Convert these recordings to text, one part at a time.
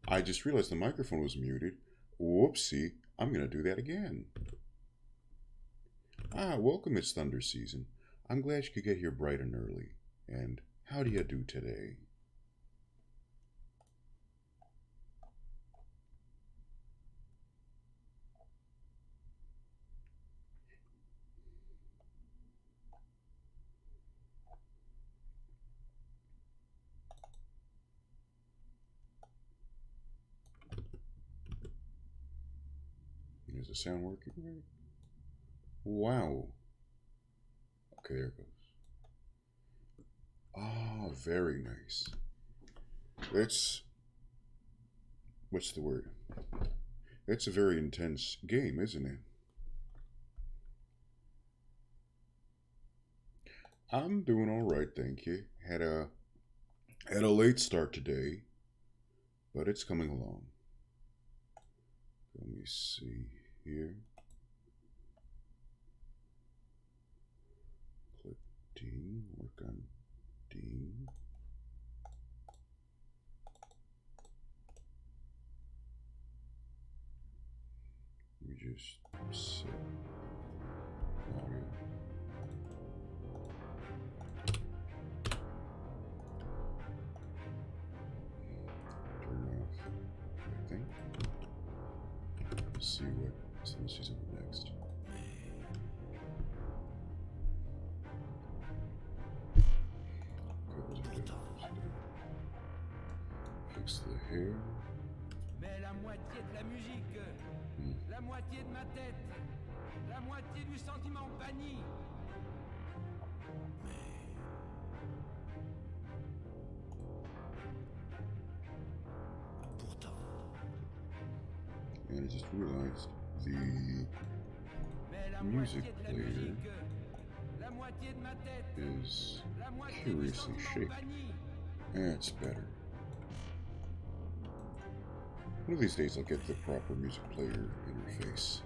I just realized the microphone was muted. Whoopsie. I'm going to do that again. Welcome. It's Thunder season. I'm glad you could get here bright and early. And how do you do today? Is the sound working right? Wow. Okay, there it goes. Very nice. That's, what's the word? That's a very intense game, isn't it? I'm doing all right, thank you. Had a late start today, but it's coming along. Let me see here. Click D, work on D. We just set audio. Turn off everything. See what she's up next. Fix the hair. Mais la moitié de la musique, la moitié de ma tête, la moitié du sentiment banni. Pourtant. And I just realized the music player is curiously shaped. That's better. One of these days I'll get the proper music player interface.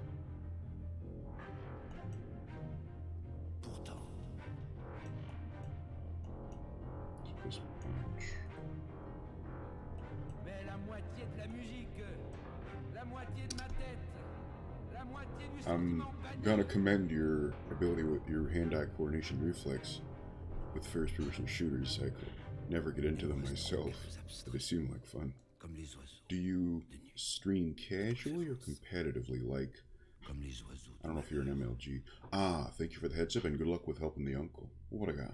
Just punch. I'm gonna commend your ability with your hand-eye coordination reflex with first-person shooters. I could never get into them myself, but they seem like fun. Do you stream casually or competitively, like, I don't know if you're an MLG. Thank you for the heads up and good luck with helping the uncle. What a guy.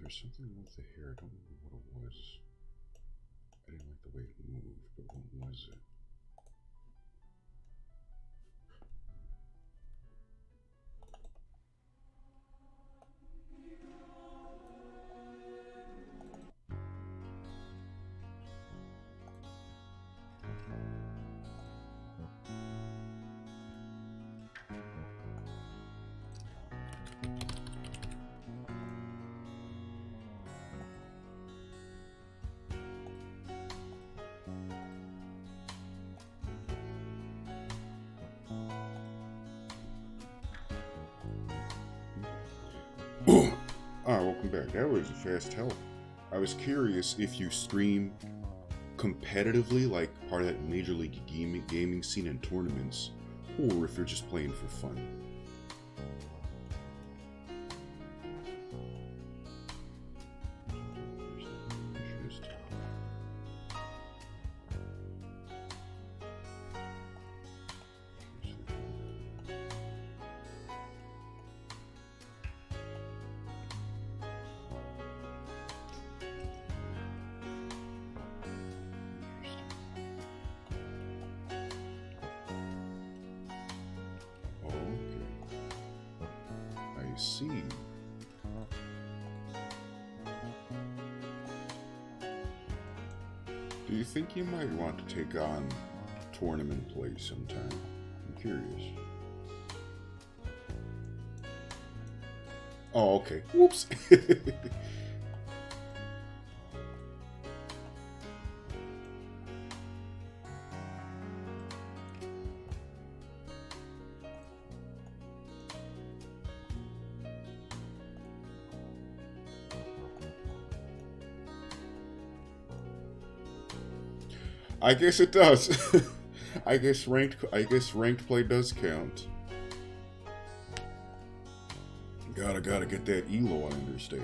There's something with the hair. I don't remember what it was. I didn't like the way it moved, but what was it? Welcome back. That was a fast help. I was curious if you stream competitively, like part of that Major League gaming scene and tournaments, or if you're just playing for fun. See. Do you think you might want to take on tournament play sometime? I'm curious. Oh, okay. Whoops. I guess it does. I guess ranked play does count. Gotta get that elo, I understand.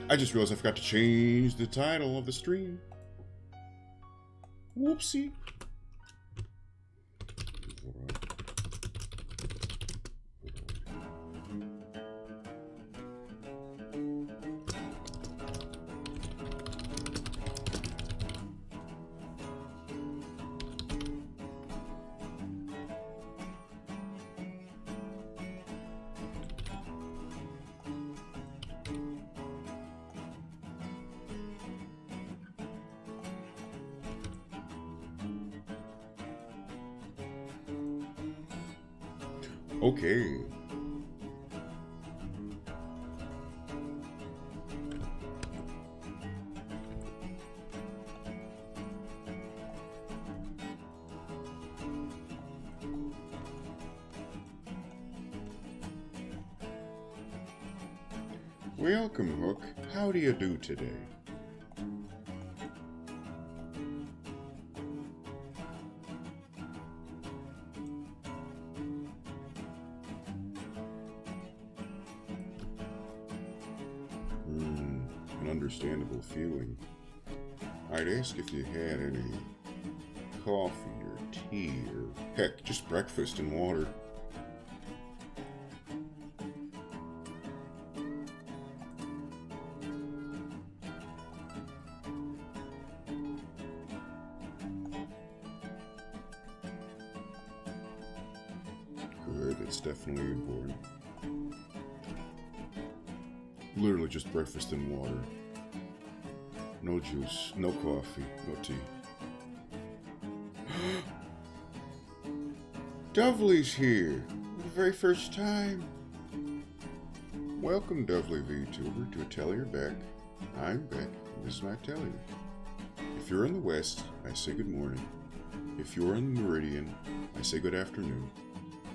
I just realized I forgot to change the title of the stream. Whoopsie. Okay. Welcome, Hook. How do you do today? An understandable feeling. I'd ask if you had any coffee or tea or, heck, just breakfast and water. Good, that's definitely important. Literally just breakfast and water. No juice, no coffee, no tea. Dovely's here. For the very first time. Welcome, Dovely VTuber, to Atelier back. I'm back, and this is my Atelier. If you're in the west, I say good morning. If you're in the meridian, I say good afternoon.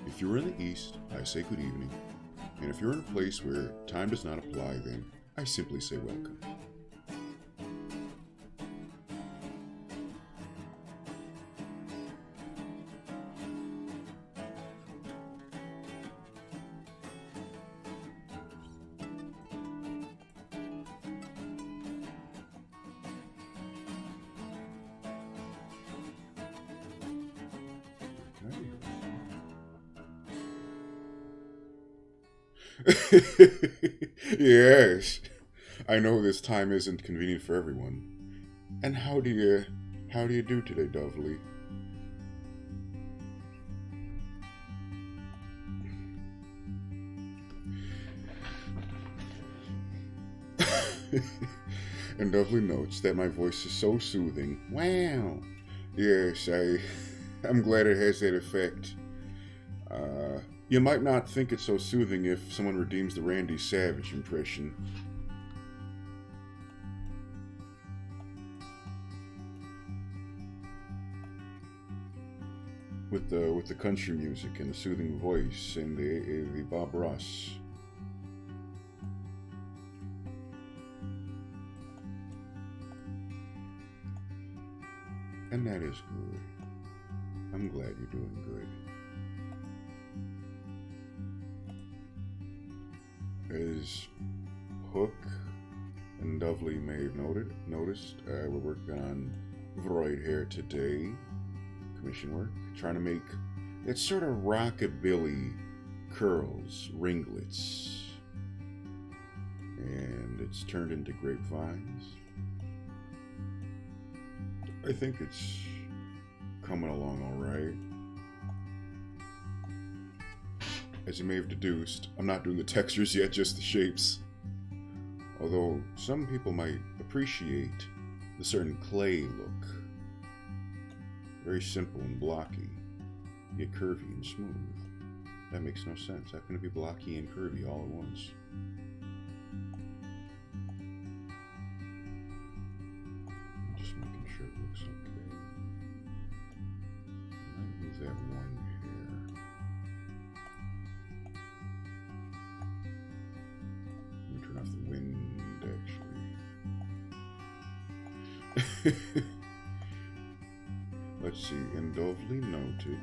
If you're in the east, I say good evening. And if you're in a place where time does not apply, then I simply say welcome. Yes, I know this time isn't convenient for everyone. And how do you do today, Dovely? And Dovely notes that my voice is so soothing. Wow. Yes, I'm glad it has that effect. You might not think it's so soothing if someone redeems the Randy Savage impression. With the country music and the soothing voice and the Bob Ross. And that is good. I'm glad you're doing good. As Hook and Dovely may have noticed, we're working on VRoid Hair today. Commission work. Trying to make it's sort of rockabilly curls, ringlets. And it's turned into grapevines. I think it's coming along all right. As you may have deduced, I'm not doing the textures yet, just the shapes. Although some people might appreciate the certain clay look. Very simple and blocky, yet curvy and smooth. That makes no sense. How can it be blocky and curvy all at once? I'm just making sure it looks okay. I might move that one hair. Let me turn off the wind, actually. Let's see. Indovely noted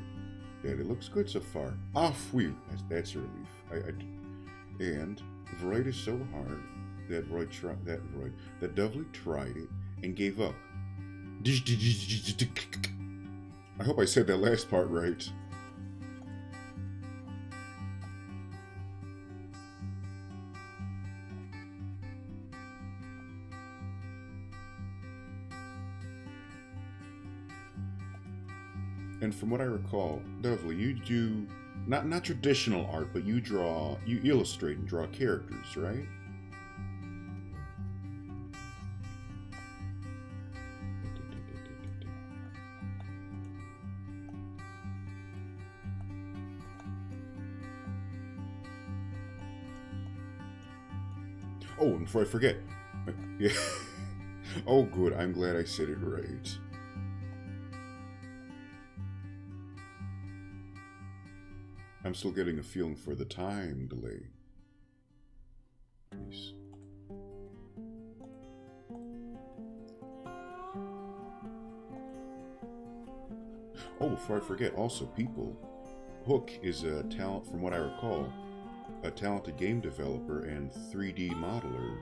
that it looks good so far. Ah, phew. That's a relief. And VRoid is so hard that Dovely tried it and gave up. I hope I said that last part right. And from what I recall, Dovely, you do not traditional art, but you illustrate and draw characters, right? Oh, and before I forget, yeah. Oh, good. I'm glad I said it right. I'm still getting a feeling for the time delay. Nice. Oh, before I forget, also, people, Hook is a talent, from what I recall, a talented game developer and 3D modeler.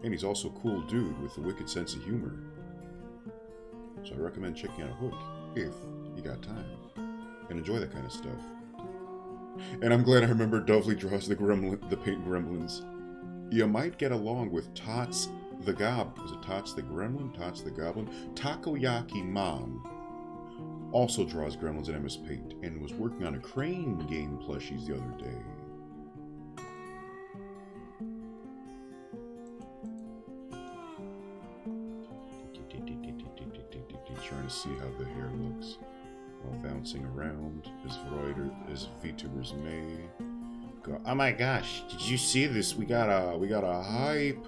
And he's also a cool dude with a wicked sense of humor. So I recommend checking out Hook if you got time. And enjoy that kind of stuff. And I'm glad I remember Dovely draws the paint gremlins. You might get along with Tots the Goblin. Is it Tots the Gremlin? Tots the Goblin? Takoyaki Mom also draws gremlins in MS Paint and was working on a crane game plushies the other day. Trying to see how the hair looks while bouncing around as VTubers may. Go. Oh my gosh! Did you see this? We got a hype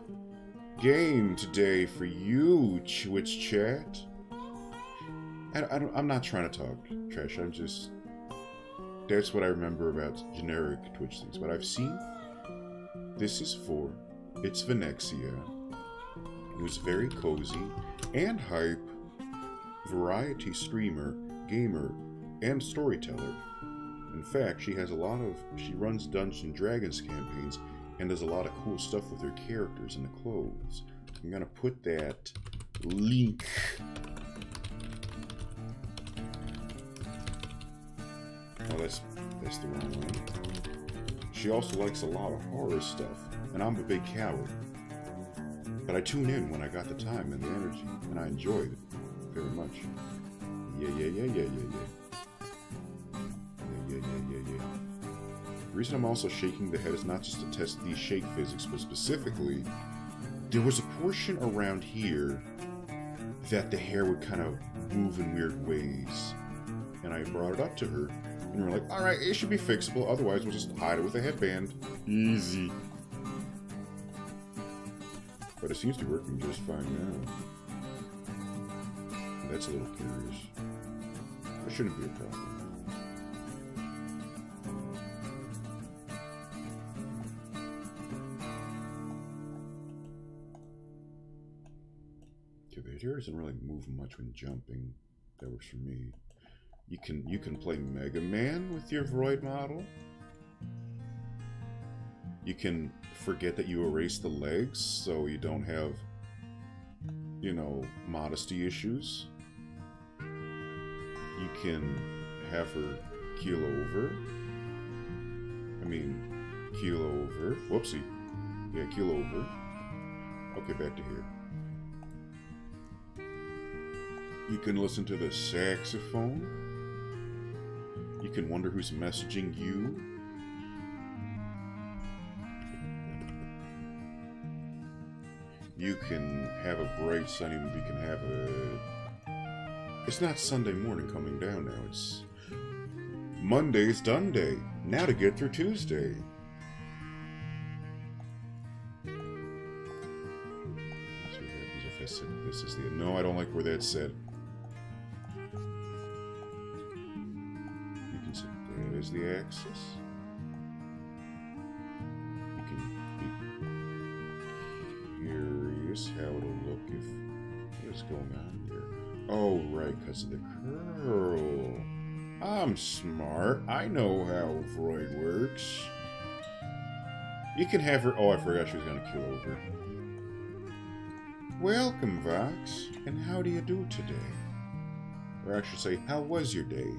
game today for you, Twitch chat. I'm not trying to talk trash. I'm just. That's what I remember about generic Twitch things. What I've seen. This is for. It's Venexia, who's very cozy and hype. Variety streamer, gamer, and storyteller. In fact, she runs Dungeons & Dragons campaigns and does a lot of cool stuff with her characters and the clothes. I'm gonna put that link oh, that's the wrong one. She also likes a lot of horror stuff, and I'm a big coward. But I tune in when I got the time and the energy, and I enjoyed it. Very much. Yeah. The reason I'm also shaking the head is not just to test the shake physics, but specifically, there was a portion around here that the hair would kind of move in weird ways. And I brought it up to her, and we're like, alright, it should be fixable, otherwise we'll just hide it with a headband. Easy. But it seems to be working just fine now. That's a little curious. That shouldn't be a problem. Okay, the hair doesn't really move much when jumping. That works for me. You can play Mega Man with your VRoid model. You can forget that you erase the legs so you don't have, modesty issues. You can have her keel over. Whoopsie. Yeah, keel over. Okay, back to here. You can listen to the saxophone. You can wonder who's messaging you. You can have a bright sunny, you can have a... It's not Sunday morning coming down now, it's Monday's done day. Now to get through Tuesday. That's what happens if I said this is the... No, I don't like where that's said. You can say there's the axis. You can be curious how it'll look if... What is going on here? Oh, right, because of the curl. I'm smart. I know how VRoid works. You can have her... Oh, I forgot she was going to kill over. Welcome, Vox. And how do you do today? Or I should say, how was your day?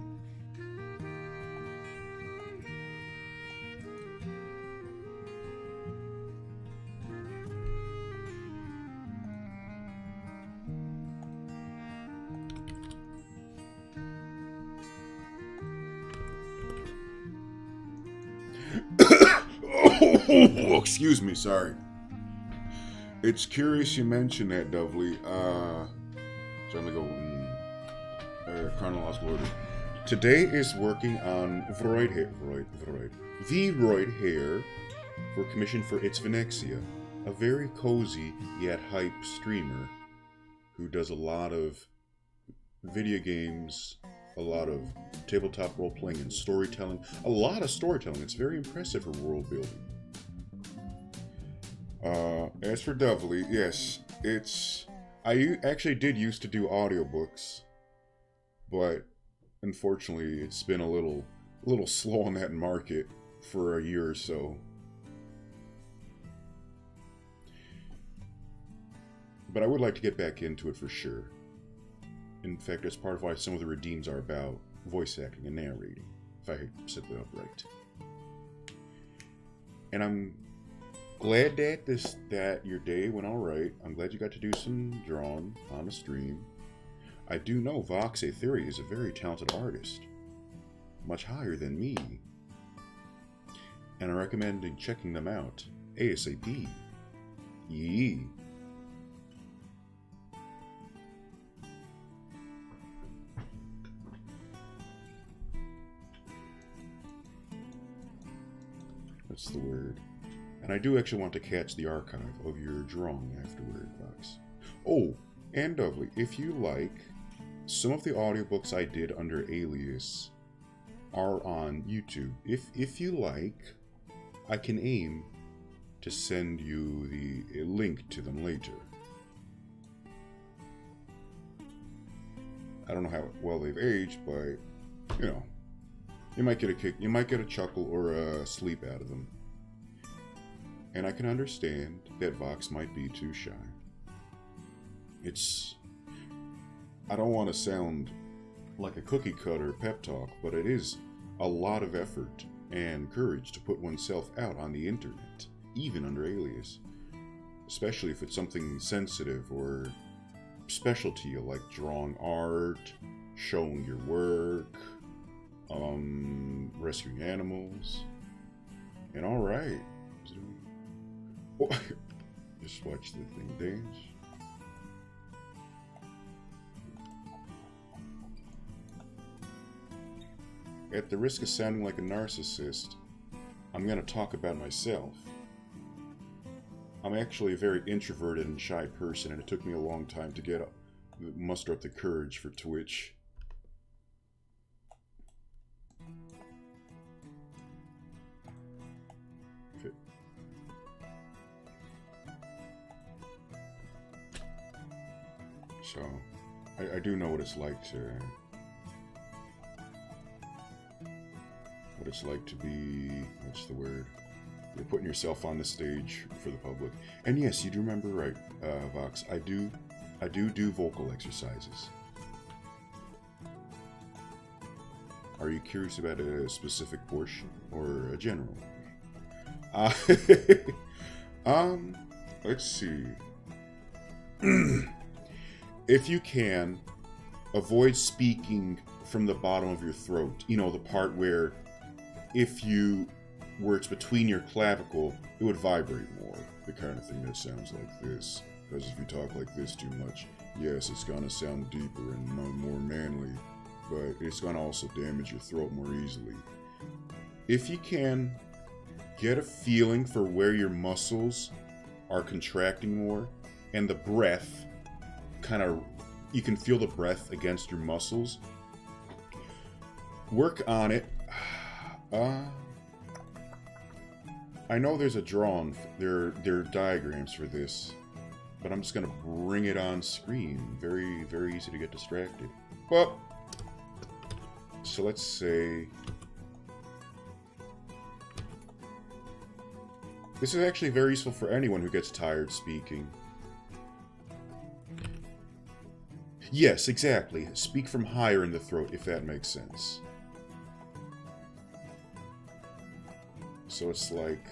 Oh, excuse me, sorry. It's curious you mentioned that, Dovely. So I'm gonna go in chronological order. Today is working on VRoid Hair for commission for It's Venexia, a very cozy yet hype streamer who does a lot of video games, a lot of tabletop role-playing and storytelling. A lot of storytelling. It's very impressive for world building. As for Dovely, yes, it's... I actually did used to do audiobooks, but unfortunately it's been a little slow on that market for a year or so. But I would like to get back into it for sure. In fact, that's part of why some of the redeems are about voice acting and narrating, if I set that up right. And I'm glad that your day went all right. I'm glad you got to do some drawing on the stream. I do know Vox Atelier is a very talented artist, much higher than me, and I recommend checking them out ASAP. Yee. That's the word. And I do actually want to catch the archive of your drawing afterward, Vox. Oh, and Dovely, if you like, some of the audiobooks I did under Alias are on YouTube. If you like, I can aim to send you a link to them later. I don't know how well they've aged, but, you know, you might get a kick, you might get a chuckle or a sleep out of them. And I can understand that Vox might be too shy. I don't want to sound like a cookie cutter pep talk, but it is a lot of effort and courage to put oneself out on the internet, even under Alias. Especially if it's something sensitive or special to you, like drawing art, showing your work, rescuing animals. And alright. Oh, just watch the thing dance. At the risk of sounding like a narcissist, I'm going to talk about myself. I'm actually a very introverted and shy person, and it took me a long time to muster up the courage for Twitch. So, I do know what it's like to be, what's the word? You're putting yourself on the stage for the public. And yes, you do remember right, Vox. I do vocal exercises. Are you curious about a specific portion or a general? Let's see. If you can, avoid speaking from the bottom of your throat. You know, the part where where it's between your clavicle, it would vibrate more. The kind of thing that sounds like this. Because if you talk like this too much, yes, it's gonna sound deeper and more manly. but it's going to also damage your throat more easily. If you can, get a feeling for where your muscles are contracting more, and the breath you can feel the breath against your muscles. Work on it. I know there's a drawing, there are diagrams for this, but I'm just going to bring it on screen. Very, very easy to get distracted. Well, so let's say... This is actually very useful for anyone who gets tired speaking. Yes, exactly. Speak from higher in the throat, if that makes sense. So it's like...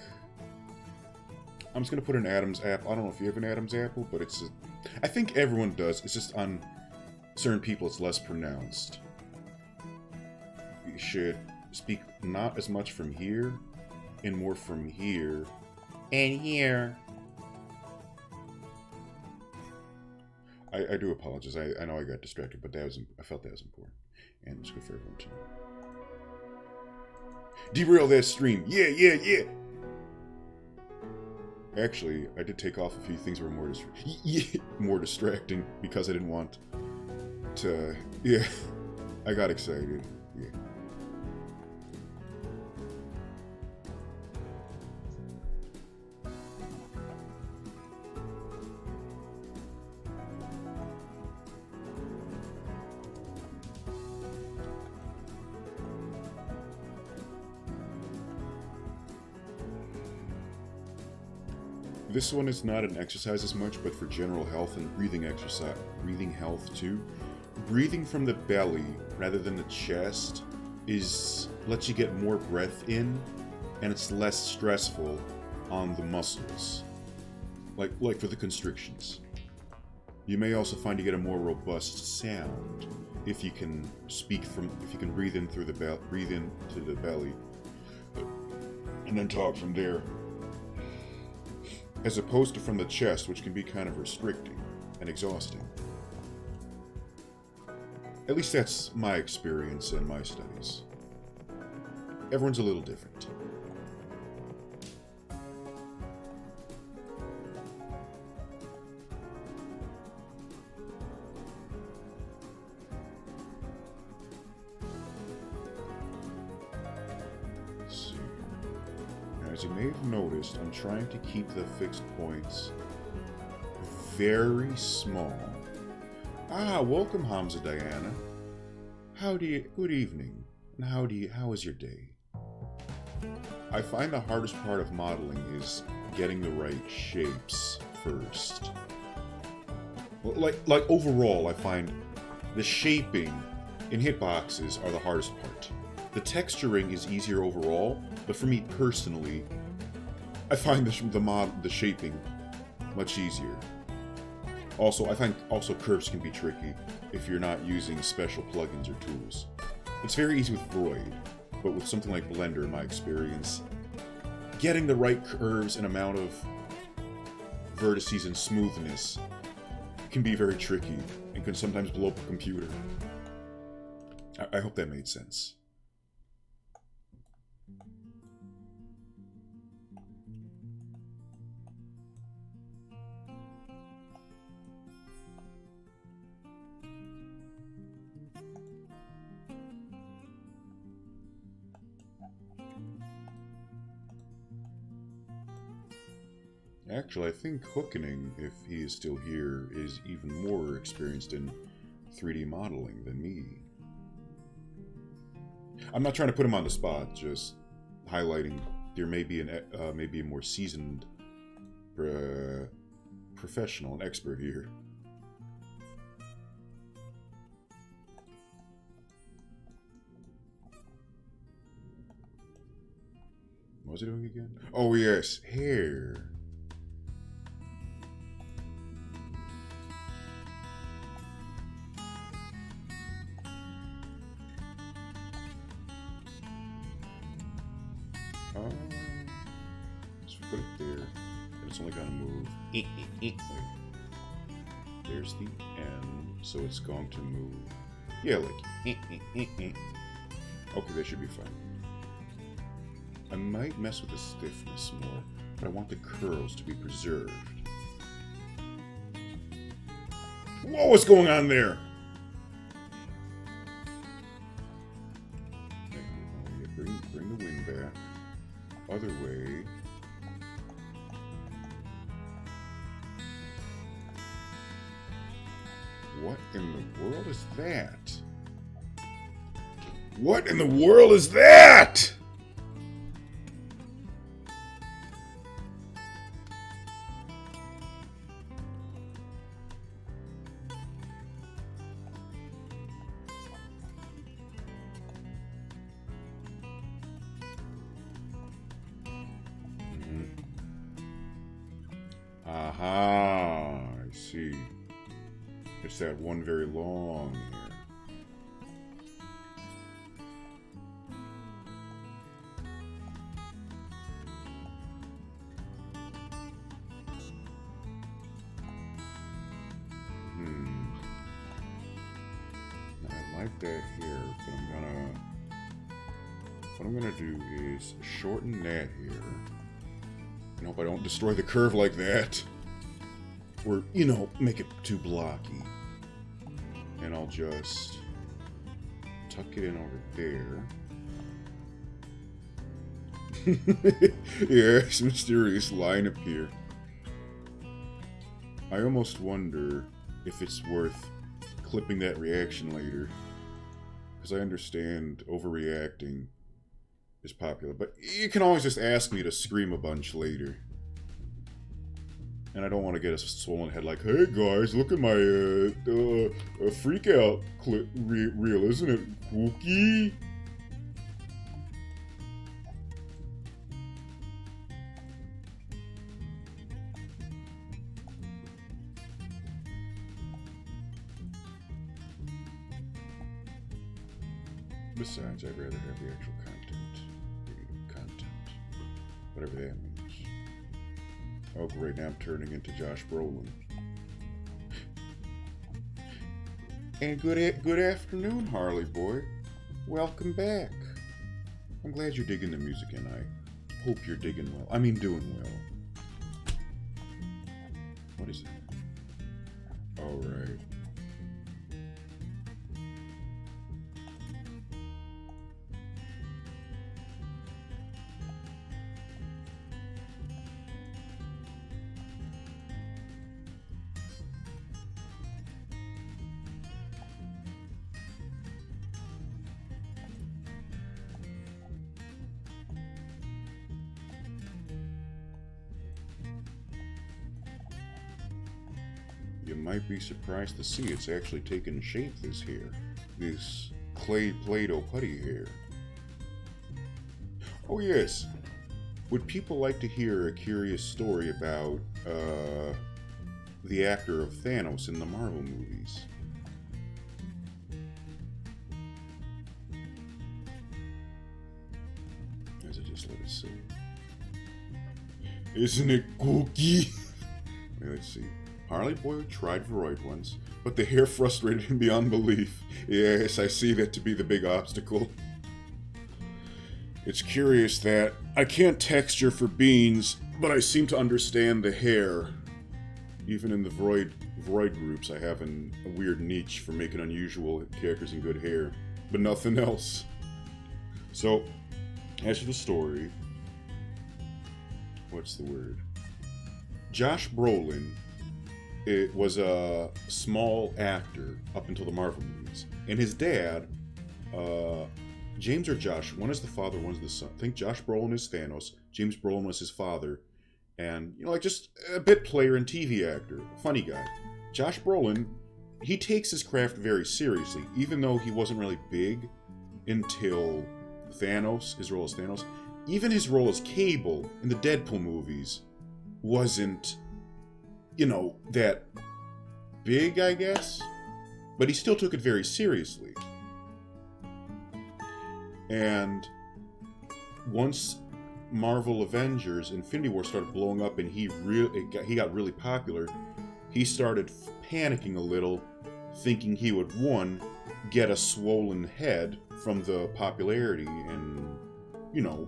I'm just going to put an Adam's apple. I don't know if you have an Adam's apple, but it's... I think everyone does. It's just on certain people it's less pronounced. You should speak not as much from here, and more from here, and here. I do apologize. I know I got distracted, but I felt that was important. And it's good for everyone to know. Derail that stream. Yeah. Actually, I did take off a few things that were more distracting because I didn't want to... Yeah, I got excited. Yeah. This one is not an exercise as much, but for general health and breathing exercise, breathing health too. Breathing from the belly rather than the chest lets you get more breath in, and it's less stressful on the muscles, like for the constrictions. You may also find you get a more robust sound if you can breathe in through breathe into the belly, and then talk from there. As opposed to from the chest, which can be kind of restricting and exhausting. At least that's my experience in my studies. Everyone's a little different. As you may have noticed, I'm trying to keep the fixed points very small. Welcome Hamza Diana. Good evening, and how is your day? I find the hardest part of modeling is getting the right shapes first. Like overall, I find the shaping in hitboxes are the hardest part. The texturing is easier overall, but for me personally, I find the shaping much easier. Also, I find curves can be tricky if you're not using special plugins or tools. It's very easy with VRoid, but with something like Blender, in my experience, getting the right curves and amount of vertices and smoothness can be very tricky and can sometimes blow up a computer. I hope that made sense. Actually, I think Hookening, if he is still here, is even more experienced in 3D modeling than me. I'm not trying to put him on the spot, just highlighting there may be maybe a more seasoned professional, an expert here. What was he doing again? Oh yes, hair. Just put it there, and it's only gonna move. Wait. There's the end, so it's going to move Yeah, like, Okay, that should be fine. I might mess with the stiffness more, but I want the curls to be preserved. Whoa, what's going on there? Bring the wind back. Other way. What in the world is that? What in the world is that? Aha, I see. It's that one very long hair. I like that hair, but what I'm gonna do is shorten that hair. I hope I don't destroy the curve like that. Or, you know, make it too blocky. And I'll just tuck it in over there. Yeah, it's a mysterious line up here. I almost wonder if it's worth clipping that reaction later. Because I understand overreacting is popular, but you can always just ask me to scream a bunch later. And I don't want to get a swollen head like, hey guys, look at my freak out clip reel, isn't it kooky? Besides, I'd rather have the actual content. Whatever that means. Oh great, now I'm turning into Josh Brolin. And good afternoon, Harley boy. Welcome back. I'm glad you're digging the music, and I hope you're digging well. I mean, doing well. What is it? All right. You might be surprised to see it's actually taken shape, this hair. This clay Play-Doh putty hair. Oh yes. Would people like to hear a curious story about the actor of Thanos in the Marvel movies? As I just let it sit. Isn't it kooky? Let's see. Harley Boy tried VRoid once, but the hair frustrated him beyond belief. Yes, I see that to be the big obstacle. It's curious that I can't texture for beans, but I seem to understand the hair. Even in the VRoid groups, I have a weird niche for making unusual characters and good hair, but nothing else. So, as for the story, what's the word? Josh Brolin. It was a small actor up until the Marvel movies. And his dad, James or Josh, one is the father, one's the son. I think Josh Brolin is Thanos. James Brolin was his father. And, you know, like just a bit player and TV actor. Funny guy. Josh Brolin, he takes his craft very seriously. Even though he wasn't really big until Thanos, his role as Thanos. Even his role as Cable in the Deadpool movies wasn't, you know, that big, I guess, but he still took it very seriously. And once Marvel Avengers Infinity War started blowing up and he got really popular, he started panicking a little thinking he would, one, get a swollen head from the popularity and,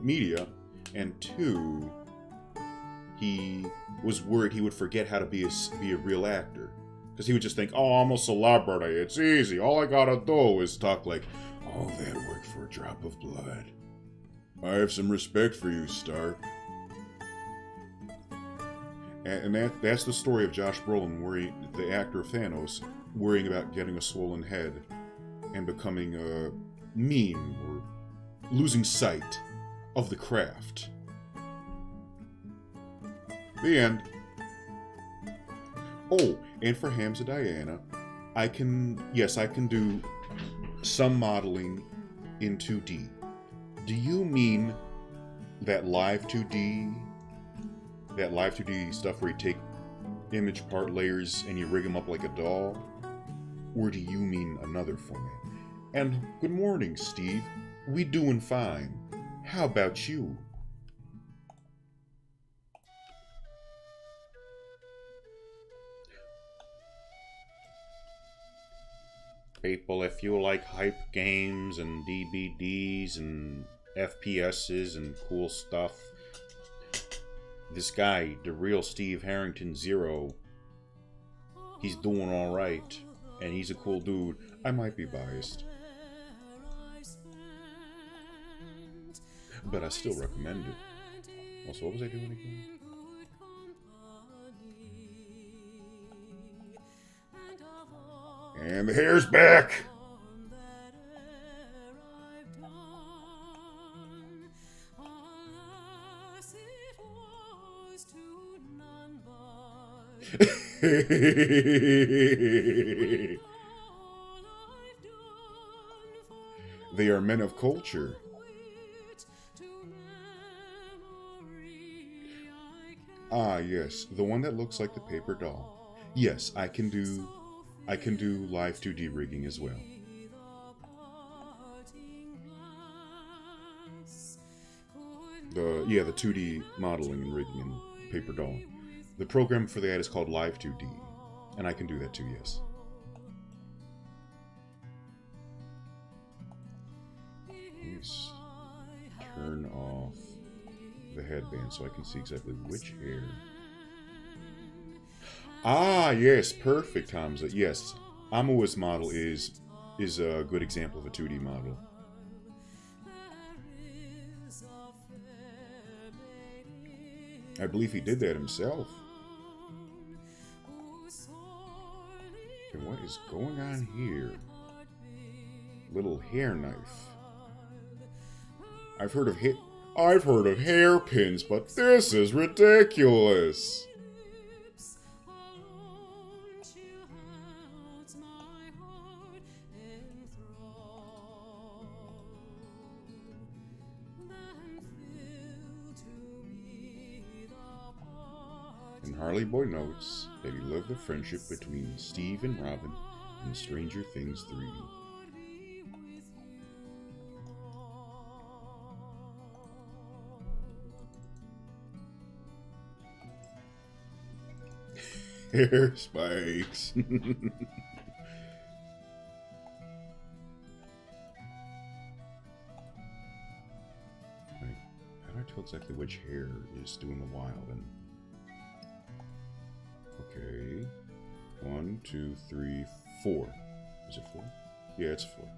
media, and two, he was worried he would forget how to be a real actor. Because he would just think, oh, I'm a celebrity, it's easy, all I gotta do is talk like, all that work for a drop of blood. I have some respect for you, Stark. And that's the story of Josh Brolin, the actor of Thanos, worrying about getting a swollen head and becoming a meme or losing sight of the craft. The end. Oh, and for Hamza Diana, I can do some modeling in 2D. Do you mean that live 2D stuff where you take image part layers and you rig them up like a doll? Or do you mean another format? And good morning, Steve. We doing fine. How about you? People, if you like hype games and DVDs and FPSs and cool stuff, this guy, the real Steve Harrington Zero, he's doing alright, and he's a cool dude. I might be biased, but I still recommend it. Also, what was I doing again? And the hair's back! They are men of culture. Ah, yes, the one that looks like the paper doll. Yes, I can do live 2D rigging as well. The 2D modeling and rigging and paper doll. The program for that is called Live 2D, and I can do that too, yes. Let's turn off the headband so I can see exactly which hair. Ah, yes, perfect, Hamza. Yes, Amua's model is a good example of a 2D model. I believe he did that himself. And what is going on here? Little hair knife. I've heard of hairpins, but this is ridiculous. And Harley Boy notes that he loved the friendship between Steve and Robin in Stranger Things 3. Hair spikes. Right. How do I tell exactly which hair is doing the wild? And okay, 1, 2, 3, 4. Is it 4? Yeah, it's 4.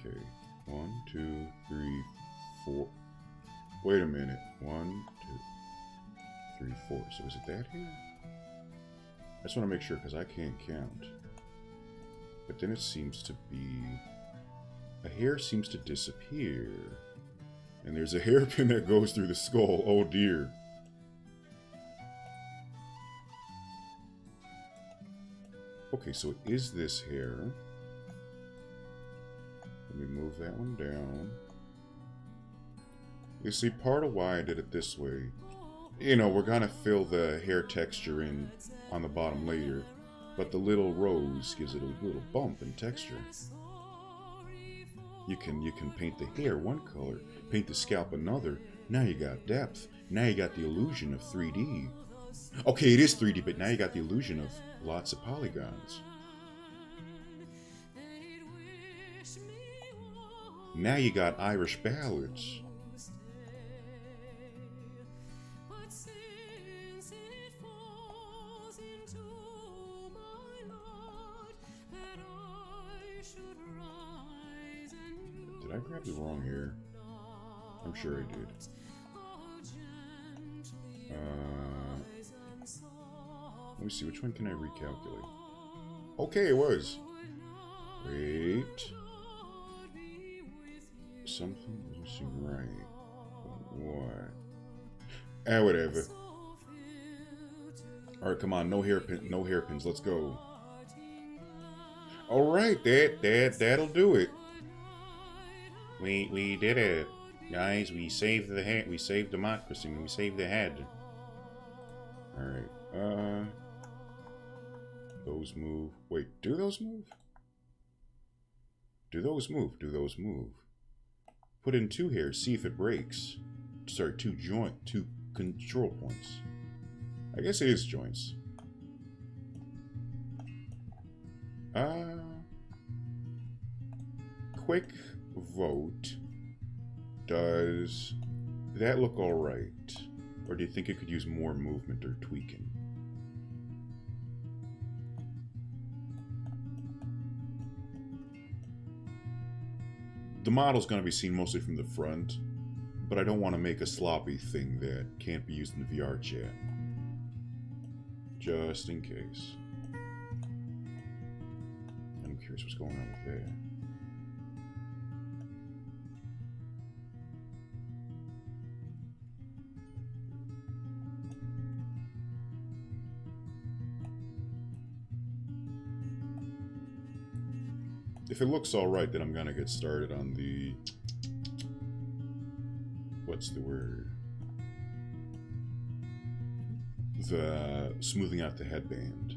Okay, 1, 2, 3, 4. Wait a minute. 1, 2, 3, 4. So is it that here? I just want to make sure because I can't count. But then it seems to be... a hair seems to disappear. And there's a hairpin that goes through the skull. Oh dear. Okay, so it is this hair. Let me move that one down. You see, part of why I did it this way, you know, we're gonna fill the hair texture in on the bottom later, but the little rose gives it a little bump in texture. You can paint the hair one color, paint the scalp another, Now you got depth. Now you got the illusion of 3D. Okay, it is 3D, but now you got the illusion of lots of polygons. Now you got Irish ballads. Did I grab the wrong hair? I'm sure I did. Let me see, which one can I recalculate? Okay, it was. Wait. Something doesn't seem right. What? Whatever. Alright, come on, no hairpins, let's go. Alright, that'll do it. We did it. Guys, we saved the head. We saved democracy. We saved the head. Alright, those move. Wait, do those move? Do those move? Do those move? Put in 2 hairs, see if it breaks. Sorry, 2 control points. I guess it is joints. Quick vote. Does that look alright? Or do you think it could use more movement or tweaking? The model's going to be seen mostly from the front, but I don't want to make a sloppy thing that can't be used in the VR chat. Just in case. I'm curious what's going on with that. If it looks alright, then I'm gonna get started on the... What's the word? The smoothing out the headband.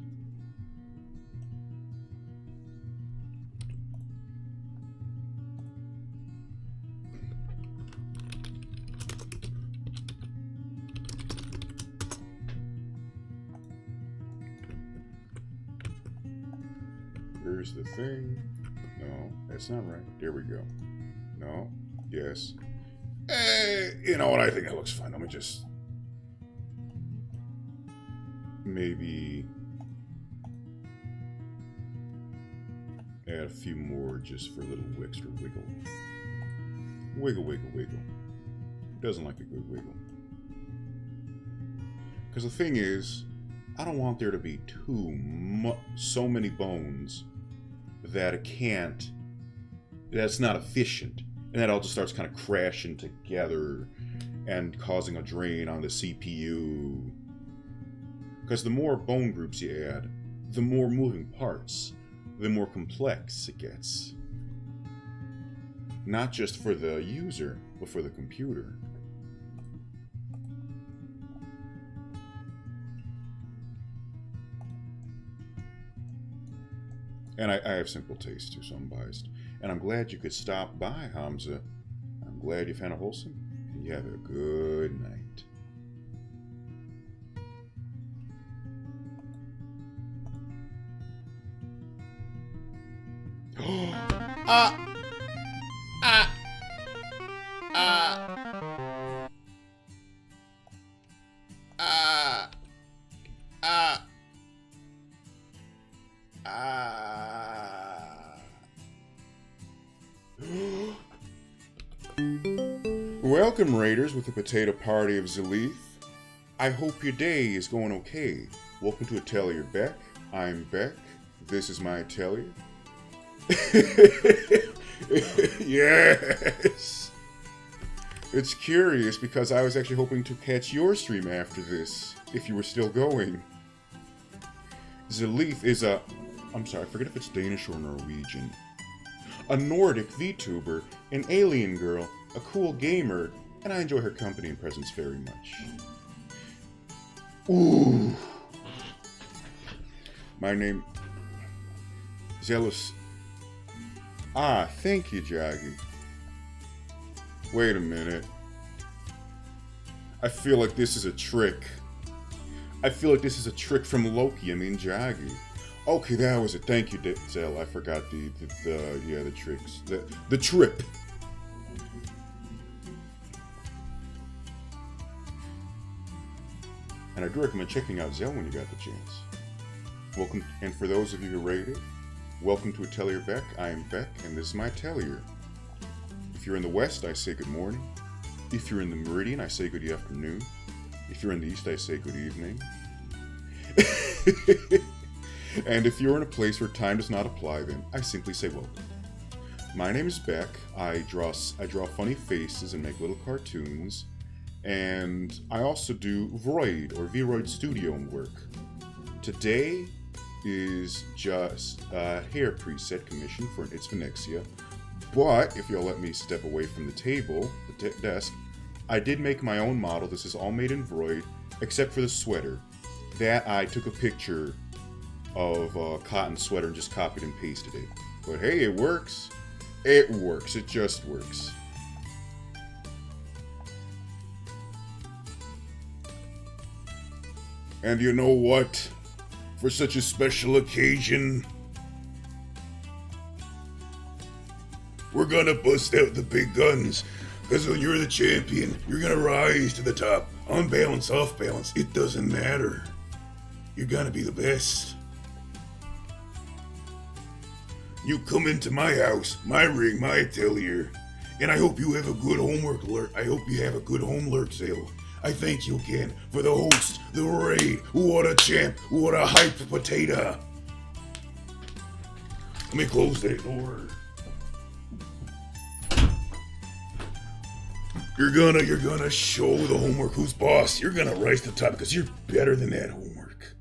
Here's the thing. No, that's not right. There we go. No. Yes. You know what? I think that looks fine. Let me just... maybe... add a few more just for a little extra wiggle. Wiggle, wiggle, wiggle. Who doesn't like a good wiggle? Because the thing is, I don't want there to be so many bones that it can't, that's not efficient, and that all just starts kind of crashing together and causing a drain on the CPU. Because the more bone groups you add, the more moving parts, the more complex it gets. Not just for the user, but for the computer. And I have simple taste too, so I'm biased. And I'm glad you could stop by, Hamza. I'm glad you found a wholesome, and you have a good night. Welcome, Raiders, with the potato party of Zalith. I hope your day is going okay. Welcome to Atelier Beck. I'm Beck. This is my Atelier. Yes! It's curious because I was actually hoping to catch your stream after this, if you were still going. Zalith is a... I'm sorry, I forget if it's Danish or Norwegian. A Nordic VTuber, an alien girl, a cool gamer, and I enjoy her company and presence very much. Ooh. My name... Zealous... Ah, thank you, Jaggy. Wait a minute. I feel like this is a trick. I feel like this is a trick from Loki, Jaggy. Okay, that was it. Thank you, Zell. I forgot the tricks. The trip. And I do recommend checking out Zell when you got the chance. Welcome, and for those of you who rate it, welcome to Atelier Beck. I am Beck, and this is my Atelier. If you're in the West, I say good morning. If you're in the Meridian, I say good afternoon. If you're in the East, I say good evening. And if you're in a place where time does not apply, then I simply say welcome. My name is Beck. I draw funny faces and make little cartoons. And I also do VRoid studio work. Today is just a hair preset commission for It's Venexia. But if you'll let me step away from the table, the desk, I did make my own model. This is all made in VRoid, except for the sweater. That I took a picture of a cotton sweater and just copied and pasted it. But hey, it works. It works. It just works. And you know what? For such a special occasion, we're gonna bust out the big guns. Because when you're the champion, you're gonna rise to the top. On balance, off balance, it doesn't matter. You're gonna be the best. You come into my house, my ring, my atelier, and I hope you have a good homework alert. I hope you have a good home alert sale. I thank you again for the host, the raid. What a champ, what a hype potato. Let me close that door. You're gonna show the homework who's boss. You're gonna rise to the top because you're better than that homework.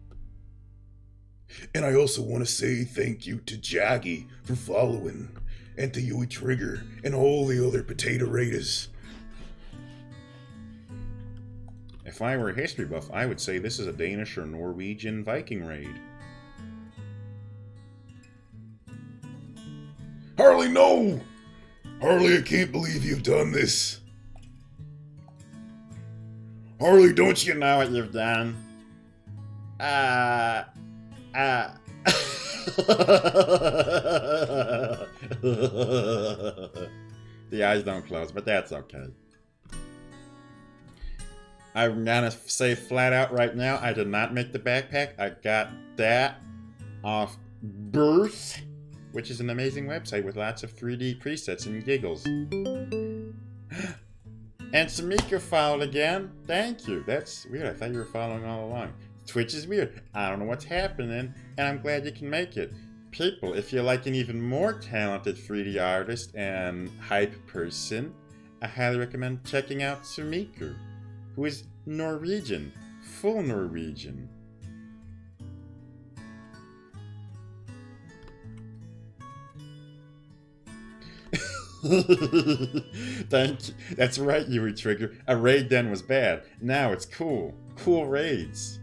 And I also want to say thank you to Jaggy for following, and to Yui Trigger, and all the other potato raiders. If I were a history buff, I would say this is a Danish or Norwegian Viking raid. Harley, no! Harley, I can't believe you've done this. Harley, don't you know what you've done? The eyes don't close, but that's okay. I'm gonna say flat out right now, I did not make the backpack. I got that off Birth, which is an amazing website with lots of 3D presets and giggles. And Samika followed again. Thank you. That's weird. I thought you were following all along. Twitch is weird. I don't know what's happening, and I'm glad you can make it. People, if you're like an even more talented 3D artist and hype person, I highly recommend checking out Sumika, who is Norwegian, full Norwegian. Thank you. That's right, Yui Trigger. A raid then was bad. Now it's cool. Cool raids.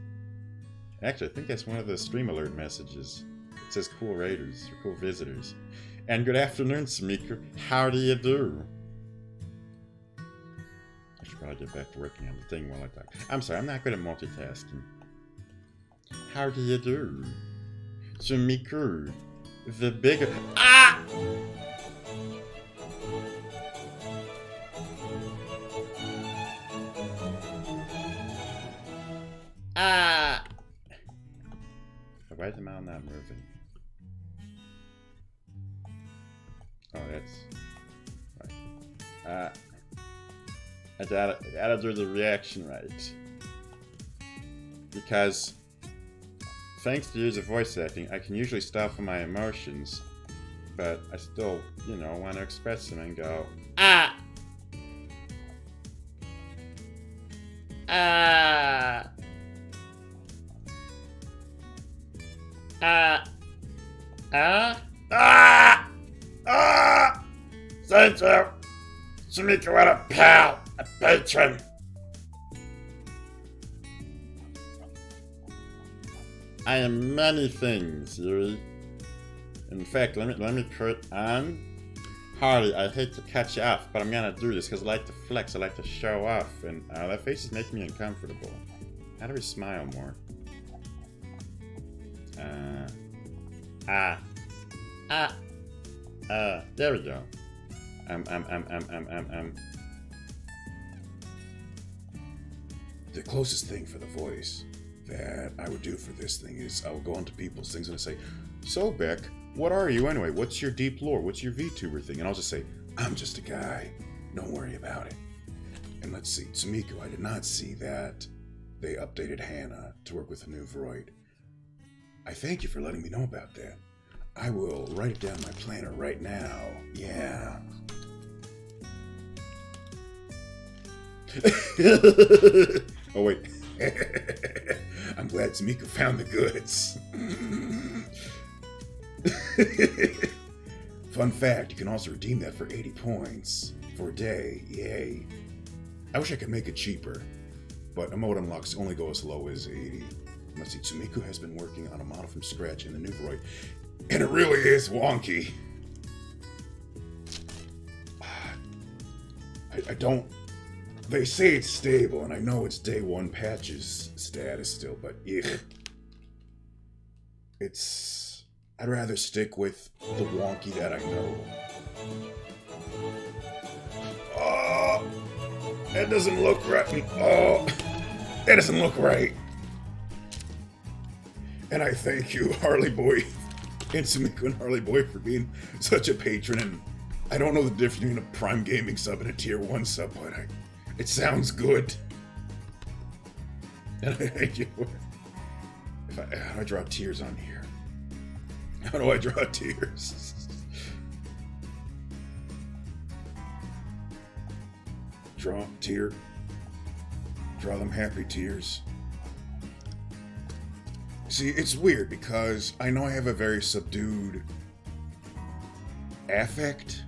Actually, I think that's one of the stream alert messages. It says cool raiders or cool visitors. And good afternoon, Samika. How do you do? I should probably get back to working on the thing while I talk. I'm sorry, I'm not good at multitasking. How do you do? Samika, the bigger... Ah! Ah! Why is the mouse not moving? Oh, that's... right. I gotta do the reaction right. Because, thanks to years of voice acting, I can usually stop my emotions, but I still, want to express them and go, ah! Ah! Ah! Ah! Ah! Ah! Thank you! Sumika, what a pal! A patron! I am many things, Yuri. In fact, let me put on Harley, I hate to cut you off, but I'm gonna do this because I like to flex, I like to show off, and that face is making me uncomfortable. How do we smile more? There we go. The closest thing for the voice that I would do for this thing is I would go onto people's things and say, "So Beck, what are you anyway? What's your deep lore? What's your VTuber thing?" And I'll just say, "I'm just a guy. Don't worry about it." And let's see, Sumiko, I did not see that they updated Hannah to work with a new VRoid. I thank you for letting me know about that. I will write it down in my planner right now. Yeah. Oh, wait. I'm glad Sumiko found the goods. Fun fact, you can also redeem that for 80 points for a day. Yay. I wish I could make it cheaper, but emote unlocks only go as low as 80. Let's see, Sumiko has been working on a model from scratch in the new VRoid, and it really is wonky. I don't... They say it's stable, and I know it's day one patches status still, but yeah. It's... I'd rather stick with the wonky that I know. Oh, that doesn't look right. Oh, that doesn't look right. And I thank you, Harley Boy, and Sumiko and Harley Boy, for being such a patron. And I don't know the difference between a Prime Gaming sub and a Tier 1 sub, but it sounds good. And I thank you. How do I draw tears on here? How do I draw tears? Draw tear. Draw them happy tears. See, it's weird because I know I have a very subdued affect,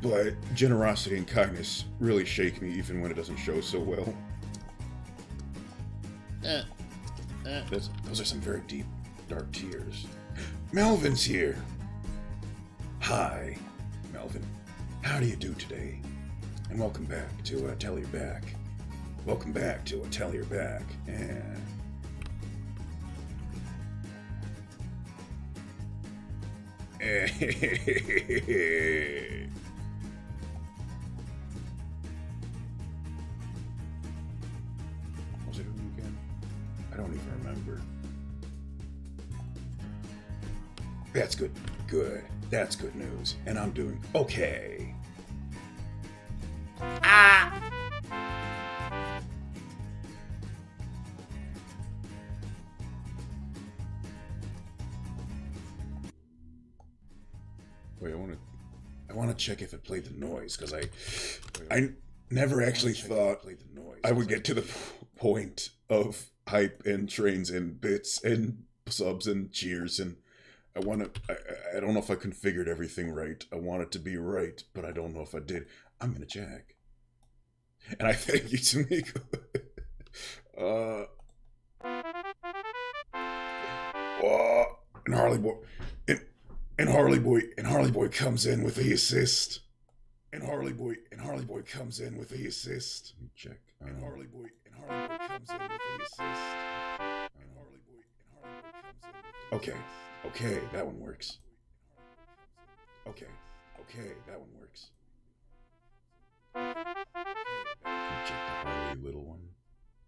but generosity and kindness really shake me even when it doesn't show so well. Those are some very deep, dark tears. Melvin's here. Hi, Melvin. How do you do today? And welcome back to Atelier Back. Welcome back to Atelier Back. And what was it again? I don't even remember. That's good. Good. That's good news. And I'm doing okay. Wait, I want to check if it played the noise, because I never actually thought I would get to the point of hype and trains and bits and subs and cheers, and I don't know if I configured everything right. I want it to be right, but I don't know if I did. I'm gonna check. And I thank you, Sumiko. And Harley Boy, and Harley Boy comes in with the assist. And Harley Boy comes in with the assist. Let me check. And Harley Boy comes in with the assist. And Harley Boy comes in with the assist. Okay, that one works. Okay, that one works. Check the Harley little one.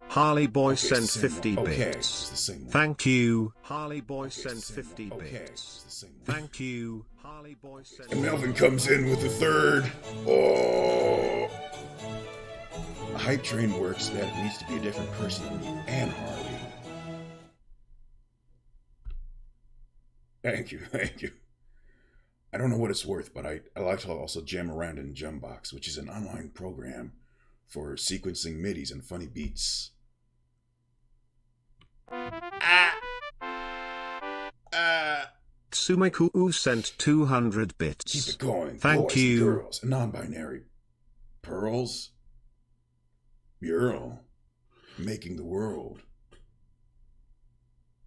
Harley Boy Okay, sent same 50 one. Okay, bits. it's the same one. Thank you. Harley Boy Okay, sent same 50 one. Okay, bits. it's the same one. Thank you. Harley Boy sent. And Melvin comes in with the third. Oh. A hype train works that it needs to be a different person than me and Harley. Thank you. I don't know what it's worth, but I like to also jam around in Jumbox, which is an online program for sequencing midis and funny beats. Sumiko sent 200 bits. Keep it going. Thank boys you. And girls, non-binary. Pearls. Mural. Making the world.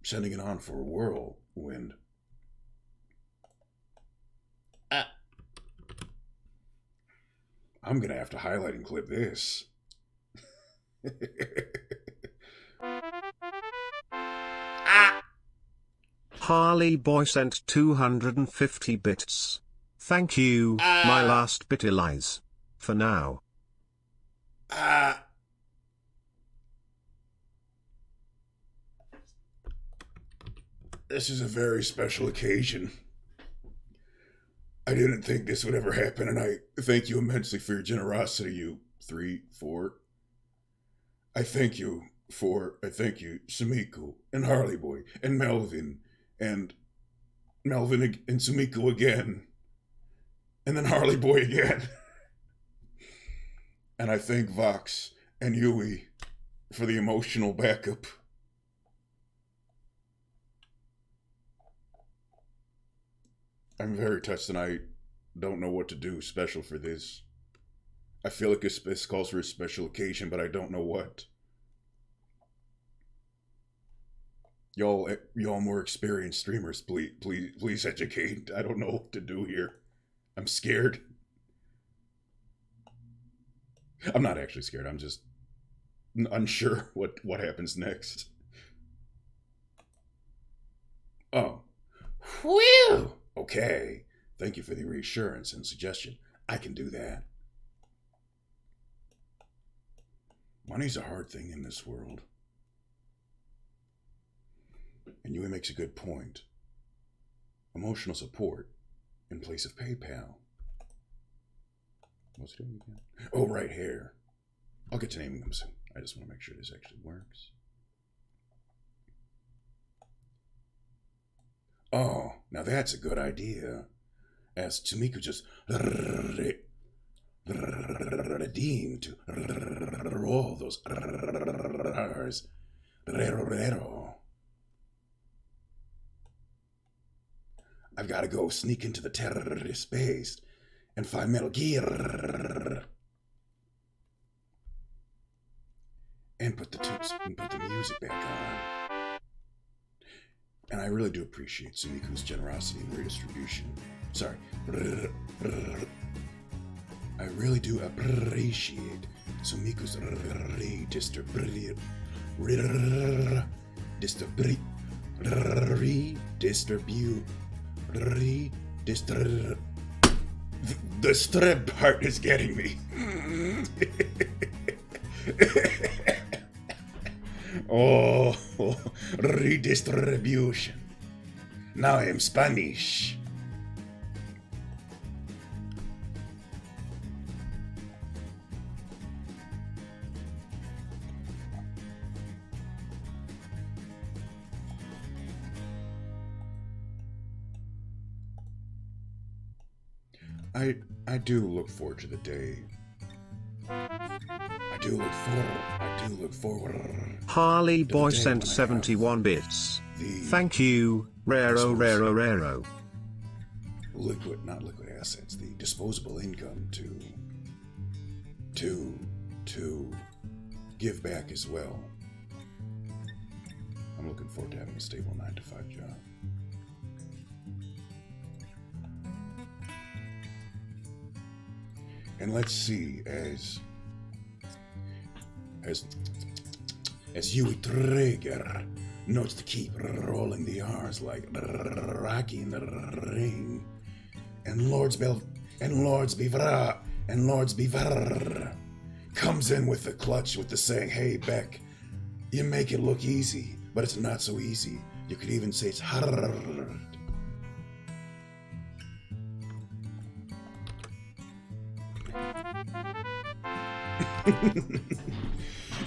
Sending it on for a whirlwind. I'm gonna have to highlight and clip this. Harley Boy sent 250 bits. Thank you, my last bit Elias. For now. This is a very special occasion. I didn't think this would ever happen, and I thank you immensely for your generosity, you 3, 4. I thank you, Sumiko, and Harley Boy, and Melvin and Sumiko again, and then Harley Boy again. And I thank Vox and Yui for the emotional backup. I'm very touched, and I don't know what to do special for this. I feel like this calls for a special occasion, but I don't know what. Y'all more experienced streamers, please educate. I don't know what to do here. I'm scared. I'm not actually scared. I'm just unsure what happens next. Oh. Whew! Okay. Thank you for the reassurance and suggestion. I can do that. Money's a hard thing in this world. And Yui makes a good point. Emotional support in place of PayPal. What's it doing again? Oh, right, hair. I'll get to naming them soon. I just want to make sure this actually works. Oh, now that's a good idea. As Sumiko just redeemed to roll those R's. I've got to go sneak into the terrorist base and find Metal Gear and put the music back on. And I really do appreciate Sumiko's generosity and redistribution. Sorry. I really do appreciate Sumiko's redistribution. The strip part is getting me. Oh, redistribution. Now I am Spanish. I do look forward to the day. I do look forward. Harley Boy sent 71 bits. Thank you, Raro. Not liquid assets, the disposable income to give back as well. I'm looking forward to having a stable 9-to-5 job. And let's see, as Yui Trigger notes to keep rolling the R's like Rocky in the ring, and Lords Beaver comes in with the clutch with the saying, "Hey Beck, you make it look easy, but it's not so easy. You could even say it's hard."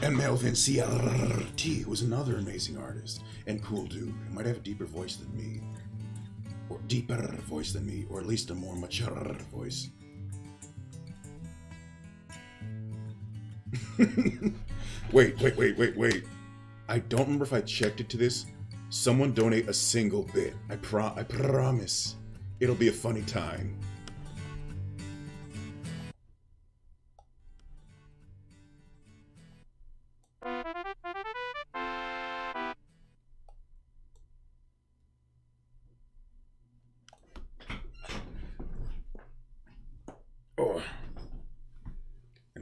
And Melvin CRT was another amazing artist and cool dude who might have a deeper voice than me, or at least a more mature voice. Wait. I don't remember if I checked it to this. Someone donate a single bit. I promise it'll be a funny time. Oh.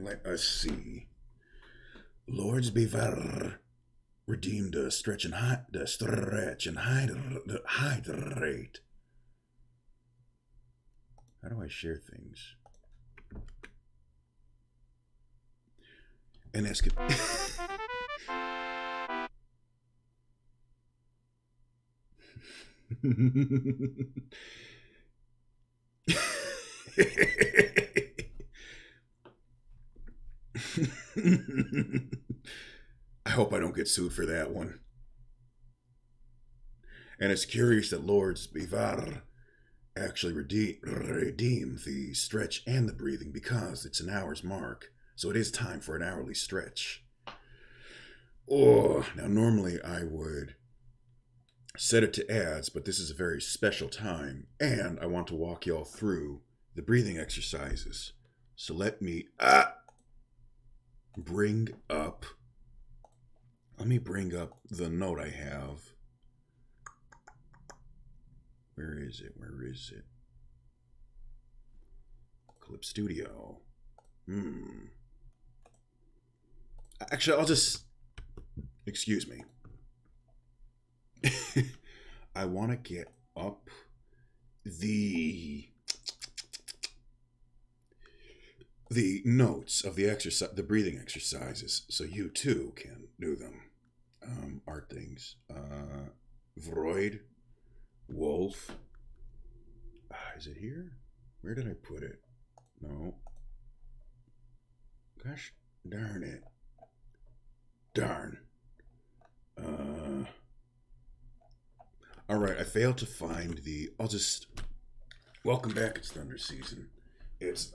let us see. Lords Beaver redeemed the stretch and hydrate. How do I share things? And ask it. I hope I don't get sued for that one. And it's curious that Lords Bivar actually redeem the stretch and the breathing because it's an hour's mark. So it is time for an hourly stretch. Oh, now normally I would set it to ads, but this is a very special time, and I want to walk y'all through the breathing exercises. So let me bring up the note I have. Where is it? Clip Studio. Actually, I'll just... Excuse me. I want to get up the notes of the exercise, the breathing exercises, so you too can do them. Art things. VRoid Wolf. Is it here? Where did I put it? No. Gosh darn it. Darn. All right, I failed to find the... I'll just... Welcome back, it's Thunder Season. It's,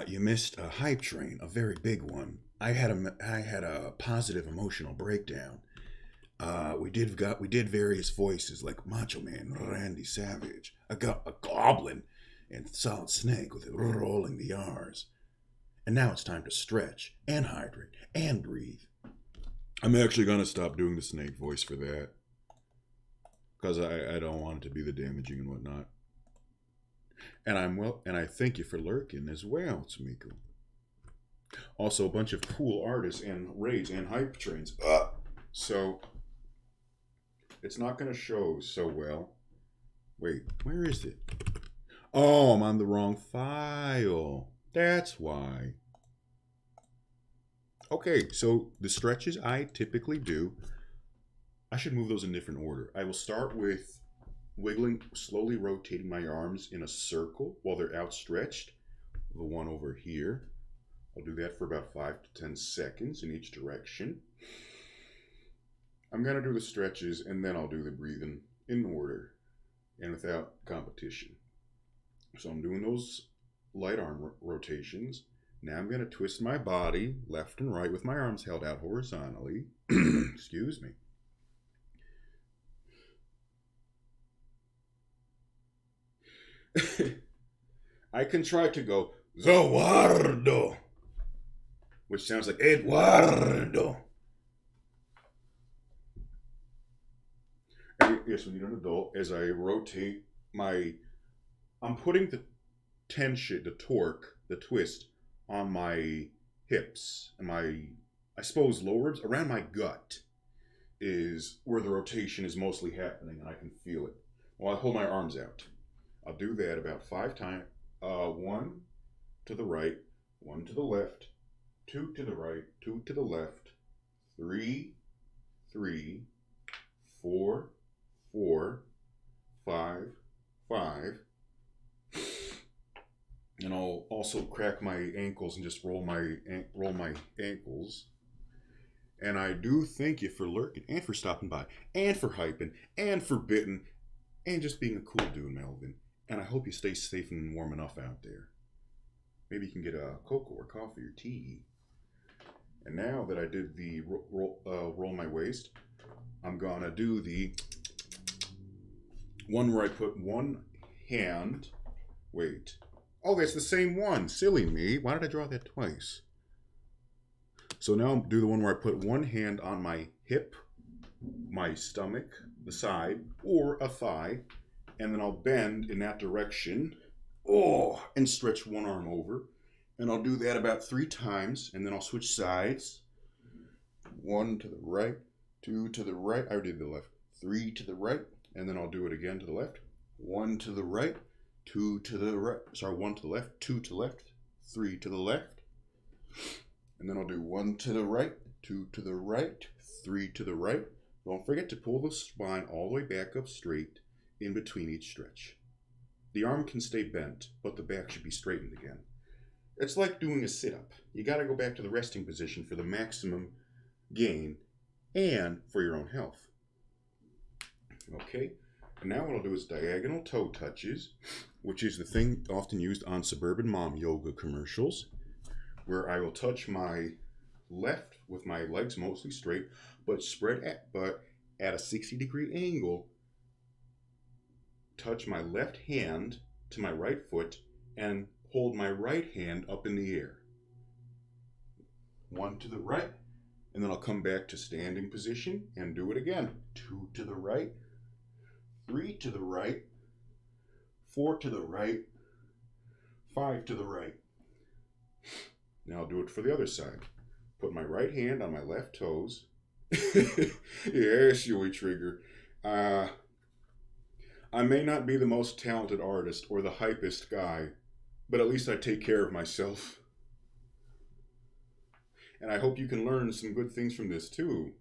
you missed a hype train, a very big one. I had a positive emotional breakdown. We did various voices like Macho Man, Randy Savage, a goblin, and Solid Snake with it rolling the R's. And now it's time to stretch and hydrate and breathe. I'm actually gonna stop doing the snake voice for that, because I don't want it to be the damaging and whatnot. And I thank you for lurking as well, Tamiko. Also, a bunch of cool artists and raids and hype trains. So it's not gonna show so well. Wait, where is it? Oh, I'm on the wrong file. That's why. Okay, so the stretches I typically do, I should move those in different order. I will start with wiggling, slowly rotating my arms in a circle while they're outstretched. The one over here. I'll do that for about 5 to 10 seconds in each direction. I'm going to do the stretches and then I'll do the breathing in order and without competition. So I'm doing those light arm rotations. Now I'm going to twist my body left and right with my arms held out horizontally. Excuse me. I can try to go, Zawardo, which sounds like Eduardo. And yes, we need an adult. As I rotate I'm putting the tension, the torque, the twist on my hips and I suppose lower ribs, around my gut is where the rotation is mostly happening and I can feel it. While I hold my arms out. I'll do that about 5 times. 1 to the right, 1 to the left, 2 to the right, 2 to the left, 3, 4, 5, 5. And I'll also crack my ankles and just roll my ankles. And I do thank you for lurking and for stopping by and for hyping and for bitten and just being a cool dude, Melvin. And I hope you stay safe and warm enough out there. Maybe you can get a cocoa or coffee or tea. And now that I did the roll my waist, I'm gonna do the one where I put one hand. Wait. Oh, that's the same one. Silly me. Why did I draw that twice? So now I'll do the one where I put one hand on my hip, my stomach, the side, or a thigh, and then I'll bend in that direction. Oh, and stretch one arm over. And I'll do that about 3 times, and then I'll switch sides. 1 to the right, 2 to the right. I already did the left. 3 to the right, and then I'll do it again to the left. 1 to the right, 2 to the right. Sorry, 1 to the left, 2 to the left, 3 to the left. And then I'll do 1 to the right, 2 to the right, 3 to the right. Don't forget to pull the spine all the way back up straight in between each stretch. The arm can stay bent, but the back should be straightened again. It's like doing a sit-up. You got to go back to the resting position for the maximum gain and for your own health. Okay, and now what I'll do is diagonal toe touches, which is the thing often used on suburban mom yoga commercials, where I will touch my left with my legs mostly straight, but at a 60-degree angle, touch my left hand to my right foot and hold my right hand up in the air. 1 to the right, and then I'll come back to standing position and do it again. 2 to the right, 3 to the right, 4 to the right, 5 to the right. Now I'll do it for the other side. Put my right hand on my left toes. Yes, Huey Trigger. I may not be the most talented artist or the hypest guy, but at least I take care of myself. And I hope you can learn some good things from this too.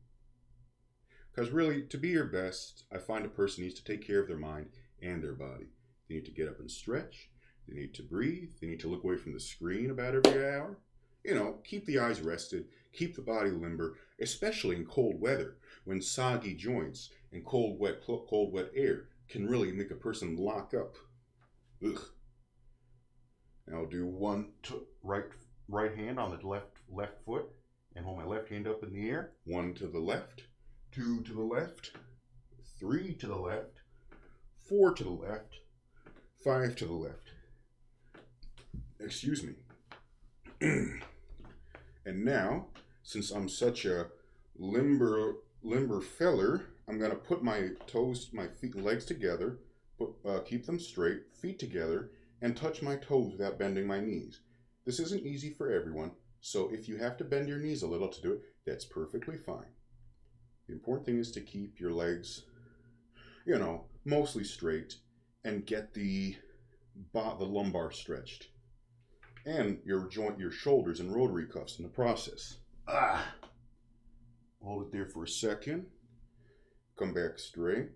Because really, to be your best, I find a person needs to take care of their mind and their body. They need to get up and stretch. They need to breathe. They need to look away from the screen about every hour. You know, keep the eyes rested, keep the body limber, especially in cold weather, when soggy joints and cold, wet air can really make a person lock up. Ugh. Now I'll do 1 to right hand on the left foot and hold my left hand up in the air. 1 to the left, 2 to the left, 3 to the left, 4 to the left, 5 to the left. Excuse me. And now, since I'm such a limber feller, I'm gonna put my toes, my feet and legs together, keep them straight, feet together, and touch my toes without bending my knees. This isn't easy for everyone, so if you have to bend your knees a little to do it, that's perfectly fine. The important thing is to keep your legs, you know, mostly straight and get the lumbar stretched. And your shoulders and rotary cuffs in the process. Hold it there for a second. Come back straight.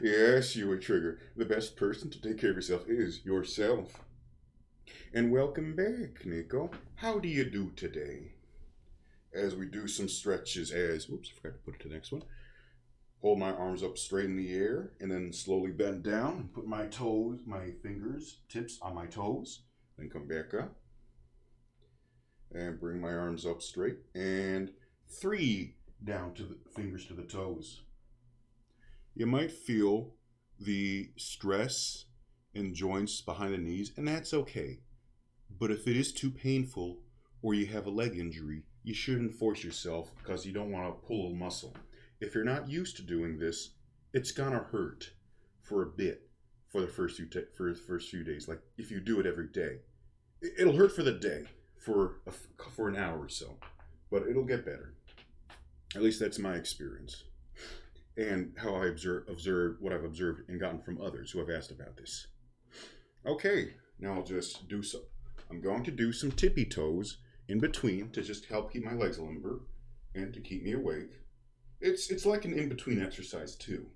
Yes, you a trigger. The best person to take care of yourself is yourself. And welcome back, Nico. How do you do today? As we do some stretches whoops, I forgot to put it to the next one. Hold my arms up straight in the air and then slowly bend down and put my toes, my fingers, tips on my toes. Then come back up and bring my arms up straight and 3 down to the fingers to the toes. You might feel the stress in joints behind the knees, and that's okay. But if it is too painful or you have a leg injury, you shouldn't force yourself because you don't want to pull a muscle. If you're not used to doing this, it's gonna hurt for a bit for the first few days. Like if you do it every day, it'll hurt for the day for an hour or so, but it'll get better. At least that's my experience, and how I observed what I've observed and gotten from others who have asked about this. Okay, now I'll just do so. I'm going to do some tippy toes in between to just help keep my legs limber and to keep me awake. It's like an in-between exercise too,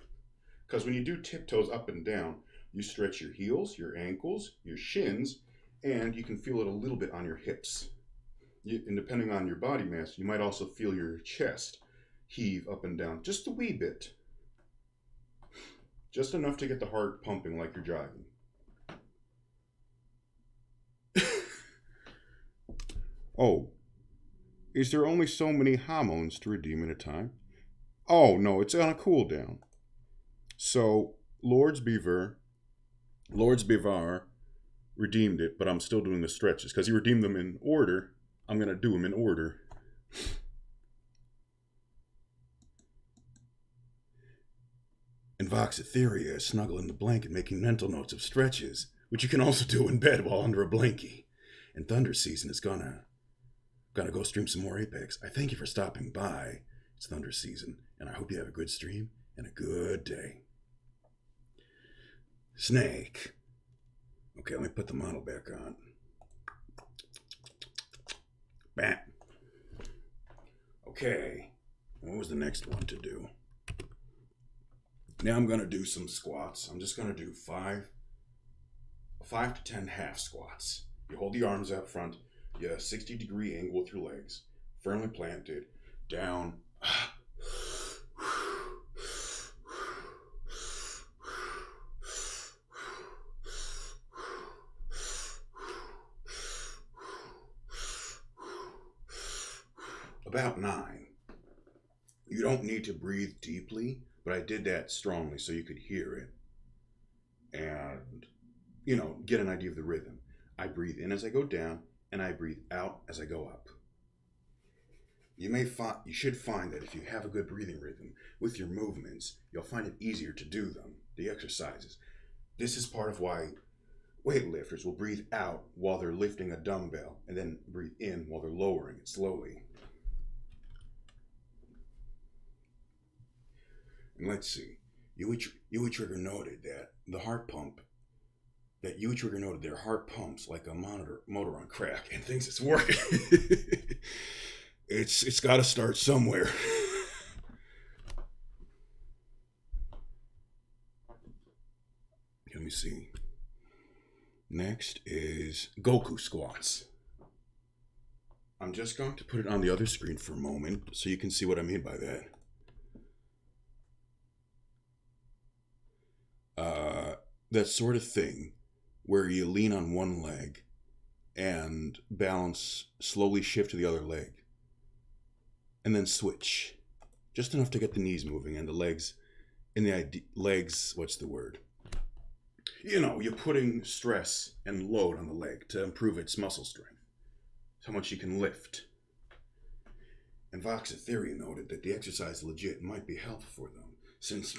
because when you do tiptoes up and down, you stretch your heels, your ankles, your shins, and you can feel it a little bit on your hips. And depending on your body mass, you might also feel your chest heave up and down just a wee bit. Just enough to get the heart pumping like you're jogging. Oh, is there only so many hormones to redeem at a time? Oh, no, it's on a cooldown. So, Lord's Beaver redeemed it, but I'm still doing the stretches. Because he redeemed them in order, I'm going to do them in order. And And Vox Etheria is snuggle in the blanket making mental notes of stretches, which you can also do in bed while under a blankie. And Thunder Season is gonna go stream some more Apex. I thank you for stopping by. It's Thunder Season, and I hope you have a good stream and a good day. Snake. Okay, let me put the model back on. Bam. Okay, what was the next one to do? Now I'm gonna do some squats. I'm just gonna do 5 to 10 half squats. You hold the arms up front, you 60-degree angle with your legs, firmly planted, down. About 9. You don't need to breathe deeply, but I did that strongly so you could hear it. And, get an idea of the rhythm. I breathe in as I go down, and I breathe out as I go up. You should find that if you have a good breathing rhythm with your movements, you'll find it easier to do them, the exercises. This is part of why weightlifters will breathe out while they're lifting a dumbbell, and then breathe in while they're lowering it slowly. And let's see, Yui Trigger noted that their heart pumps like a motor on crack and thinks it's working. It's got to start somewhere. Let me see. Next is Goku Squats. I'm just going to put it on the other screen for a moment so you can see what I mean by that. That sort of thing where you lean on one leg and balance, slowly shift to the other leg, and then switch. Just enough to get the knees moving and the legs, what's the word? You're putting stress and load on the leg to improve its muscle strength. How much you can lift. And Vox Etheria noted that the exercise legit might be helpful for them. Since,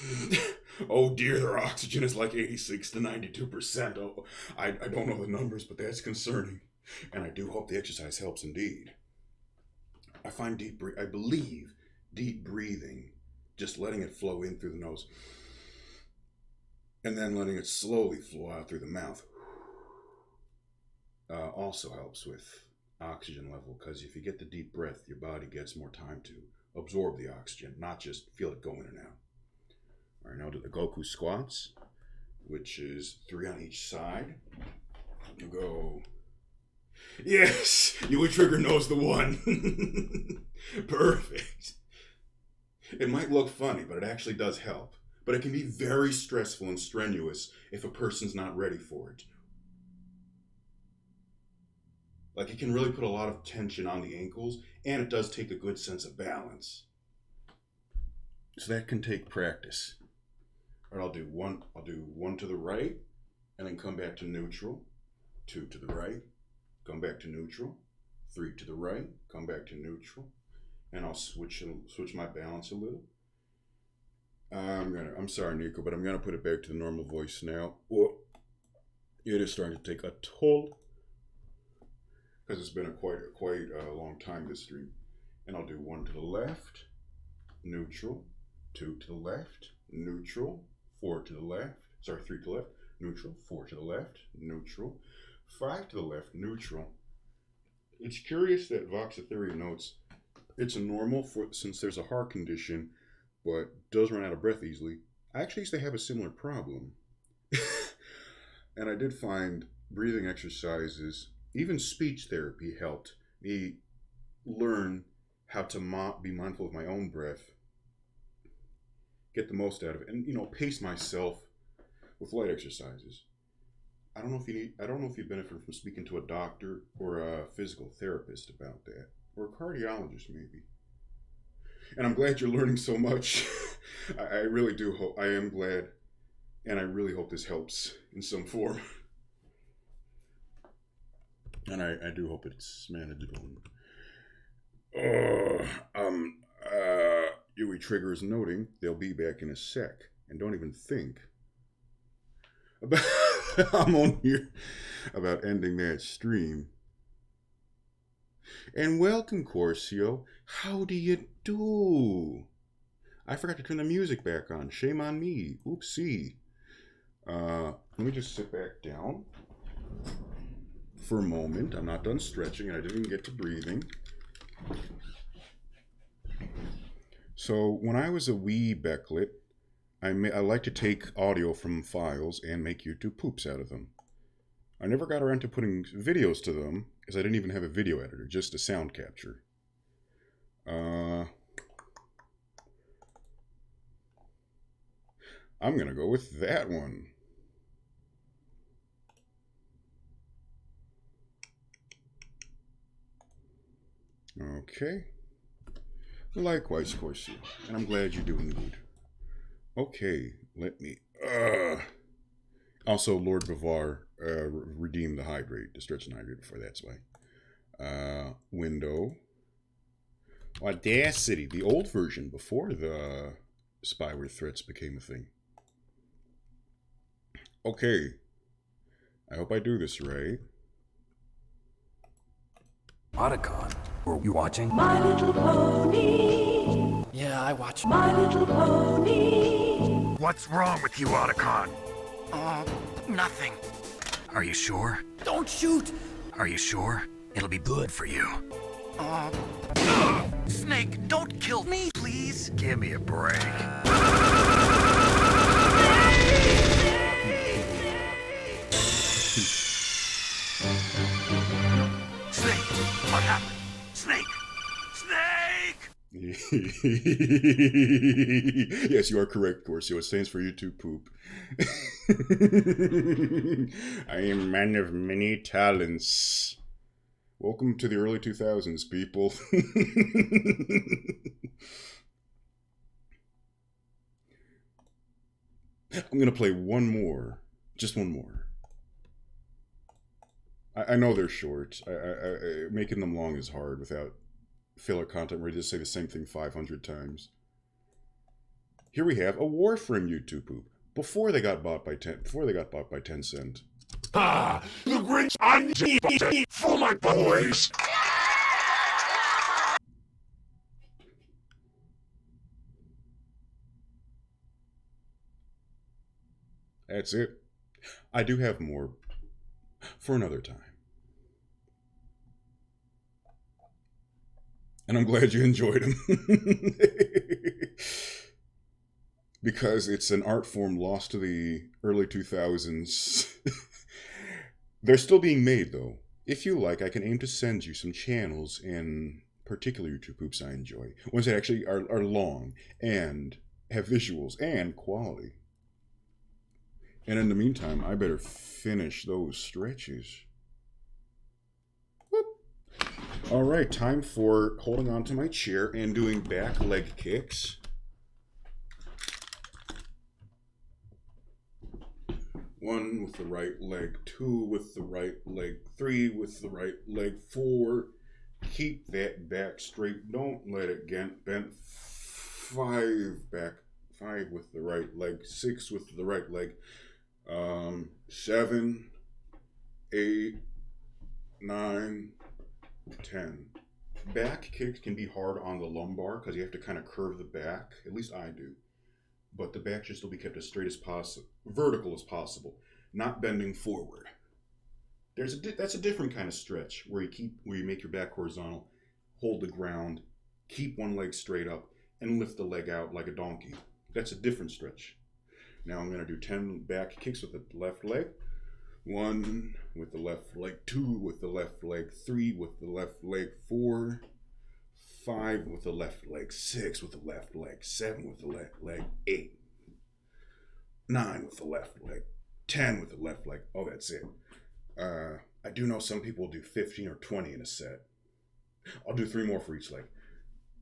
oh dear, their oxygen is like 86 to 92%. Oh, I don't know the numbers, but that's concerning. And I do hope the exercise helps indeed. I believe deep breathing, just letting it flow in through the nose, and then letting it slowly flow out through the mouth, also helps with oxygen level, because if you get the deep breath, your body gets more time to absorb the oxygen, not just feel it go in and out. All right, now to the Goku Squats, which is 3 on each side. We'll go. Yes, Yui Trigger knows the one. Perfect. It might look funny, but it actually does help. But it can be very stressful and strenuous if a person's not ready for it. Like, it can really put a lot of tension on the ankles, and it does take a good sense of balance. So that can take practice. All right, I'll do one to the right, and then come back to neutral. 2 to the right, come back to neutral. 3 to the right, come back to neutral. And I'll switch my balance a little. I'm sorry, Nico, but I'm gonna put it back to the normal voice now. Oh, it is starting to take a toll, because it's been a quite a long time, this stream. And I'll do 1 to the left, neutral. 2 to the left, neutral. 4 to the left, 3 to the left, neutral. 4 to the left, neutral. 5 to the left, neutral. It's curious that Vox Etheria notes it's a normal since there's a heart condition, but does run out of breath easily. I actually used to have a similar problem. And I did find breathing exercises, even speech therapy, helped me learn how to be mindful of my own breath, get the most out of it, and pace myself with light exercises. I don't know if you benefit from speaking to a doctor or a physical therapist about that, or a cardiologist maybe. And I'm glad you're learning so much. I really do hope. I am glad, and I really hope this helps in some form. And I do hope it's manageable. Yui Trigger is noting they'll be back in a sec. and don't even think about I'm on here about ending that stream. And welcome, Corsio. How do you do? I forgot to turn the music back on. Shame on me. Oopsie. Let me just sit back down for a moment. I'm not done stretching, and I didn't even get to breathing. So when I was a wee Becklet, I like to take audio from files and make YouTube poops out of them. I never got around to putting videos to them because I didn't even have a video editor, just a sound capture. I'm gonna go with that one. Okay. Likewise, Corsi. And I'm glad you're doing good. Okay, let me... Also, Lord Bavar redeemed the hydrate, the stretch and hydrate before that's why. Window. Audacity, the old version, before the spyware threats became a thing. Okay. I hope I do this right. Otacon, were you watching? My Little Pony. Yeah, I watched. My Little Pony. What's wrong with you, Otacon? Nothing. Are you sure? Don't shoot! Are you sure? It'll be good for you. Snake, don't kill me, please. Give me a break. Snake, what happened? Snake! Snake! Yes, you are correct, Corsio. It stands for YouTube poop. I am a man of many talents. Welcome to the early 2000s, people. I'm going to play one more. Just one more. I know they're short. Making them long is hard without filler content where you just say the same thing 500 times. Here we have a Warframe YouTube poop. Before they got bought by Tencent. Ah, the great idea for my boys. That's it. I do have more for another time. And I'm glad you enjoyed them. Because it's an art form lost to the early 2000s. They're still being made, though. If you like, I can aim to send you some channels and particular YouTube poops I enjoy. Ones that actually are long and have visuals and quality. And in the meantime, I better finish those stretches. Whoop. All right, time for holding on to my chair and doing back leg kicks. One with the right leg, two with the right leg, three with the right leg, four. Keep that back straight. Don't let it get bent. Five back, five with the right leg, six with the right leg. 7, 8, 9, 10. Back kicks can be hard on the lumbar because you have to kind of curve the back. At least I do. But the back should still be kept as straight as possible, vertical as possible, not bending forward. That's a different kind of stretch where you make your back horizontal, hold the ground, keep one leg straight up, and lift the leg out like a donkey. That's a different stretch. Now I'm going to do 10 back kicks with the left leg. 1 with the left leg, 2 with the left leg, 3 with the left leg, 4, 5 with the left leg, 6 with the left leg, 7 with the left leg, 8, 9 with the left leg, 10 with the left leg. Oh, that's it. I do know some people do 15 or 20 in a set. I'll do 3 more for each leg,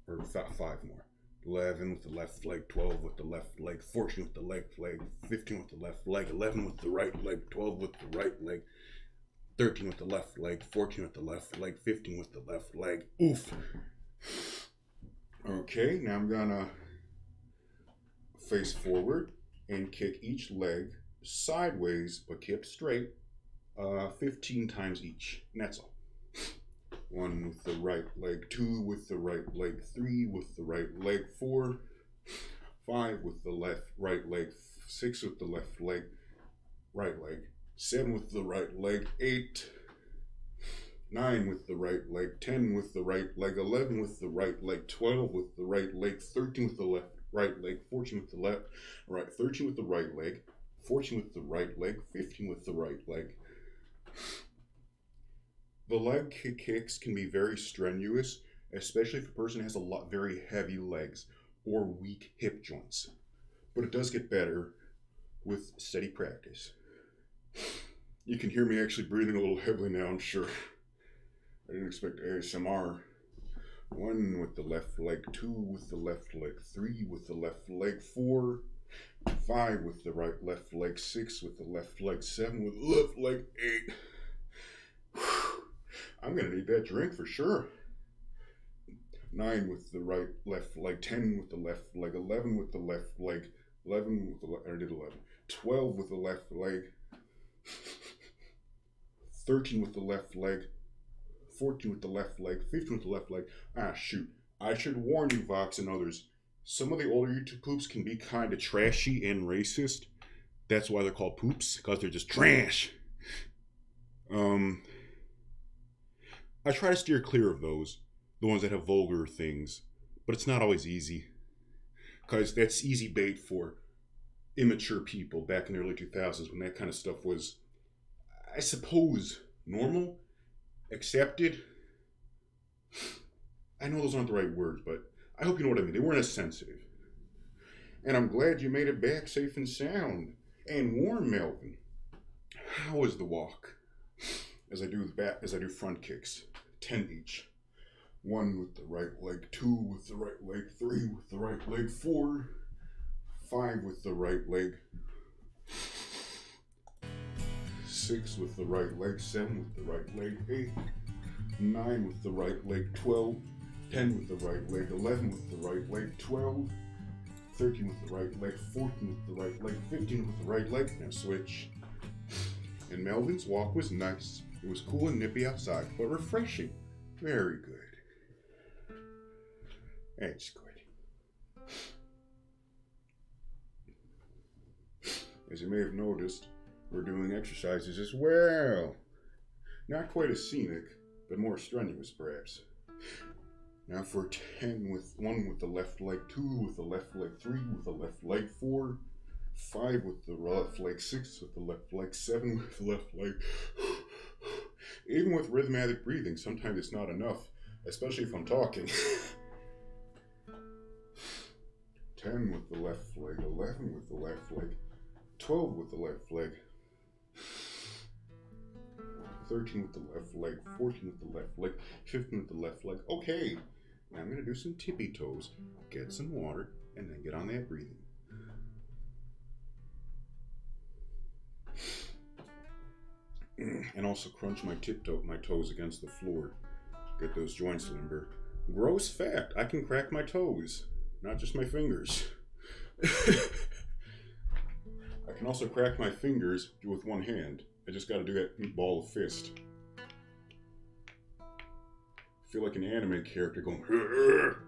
or 5 more. 11 with the left leg, 12 with the left leg, 14 with the left leg, 15 with the left leg, 11 with the right leg, 12 with the right leg, 13 with the left leg, 14 with the left leg, 15 with the left leg. Oof. Okay, now I'm gonna face forward and kick each leg sideways but kept straight 15 times each. And that's all. 1 with the right leg, 2 with the right leg, 3 with the right leg, 4, 5 with the right leg, 6 with the left leg, right leg, 7 with the right leg, 8, 9 with the right leg, 10 with the right leg, 11 with the right leg, 12 with the right leg, 13 with the right leg, 14 with the left, right, 13 with the right leg, 14 with the right leg, 15 with the right leg. The leg kicks can be very strenuous, especially if a person has very heavy legs or weak hip joints. But it does get better with steady practice. You can hear me actually breathing a little heavily now, I'm sure. I didn't expect ASMR. 1 with the left leg, 2 with the left leg, 3 with the left leg, 4, 5 with the left leg, 6 with the left leg, 7 with the left leg, 8. I'm gonna need that drink for sure. 9 with the left leg, 10 with the left leg, 11 with the left leg, 11 with the left, I did 11, 12 with the left leg, 13 with the left leg, 14 with the left leg, 15 with the left leg. Ah, shoot. I should warn you, Vox and others. Some of the older YouTube poops can be kind of trashy and racist. That's why they're called poops, because they're just trash. I try to steer clear of those, the ones that have vulgar things, but it's not always easy, because that's easy bait for immature people back in the early 2000s when that kind of stuff was, I suppose, normal, accepted. I know those aren't the right words, but I hope you know what I mean. They weren't as sensitive. And I'm glad you made it back safe and sound and warm, Melvin. How was the walk? As I do front kicks, 10 each. 1 with the right leg, 2 with the right leg, 3 with the right leg, 4, 5 with the right leg, 6 with the right leg, 7 with the right leg, 8, 9 with the right leg, 12, 10 with the right leg, 11 with the right leg, 12, 13 with the right leg, 14 with the right leg, 15 with the right leg. Now switch. And Melvin's walk was nice. It was cool and nippy outside, but refreshing. Very good. That's good. As you may have noticed, we're doing exercises as well. Not quite as scenic, but more strenuous perhaps. Now for 10 with 1 with the left leg, 2 with the left leg, 3 with the left leg, 4, 5 with the left leg, 6 with the left leg, 7 with the left leg. Even with rhythmic breathing, sometimes it's not enough, especially if I'm talking. 10 with the left leg, 11 with the left leg, 12 with the left leg, 13 with the left leg, 14 with the left leg, 15 with the left leg. Okay, now I'm going to do some tippy toes, get some water, and then get on that breathing. And also crunch my toes against the floor. Get those joints limber. Gross fact, I can crack my toes, not just my fingers. I can also crack my fingers with one hand. I just gotta do that ball of fist. I feel like an anime character going, "Arr!"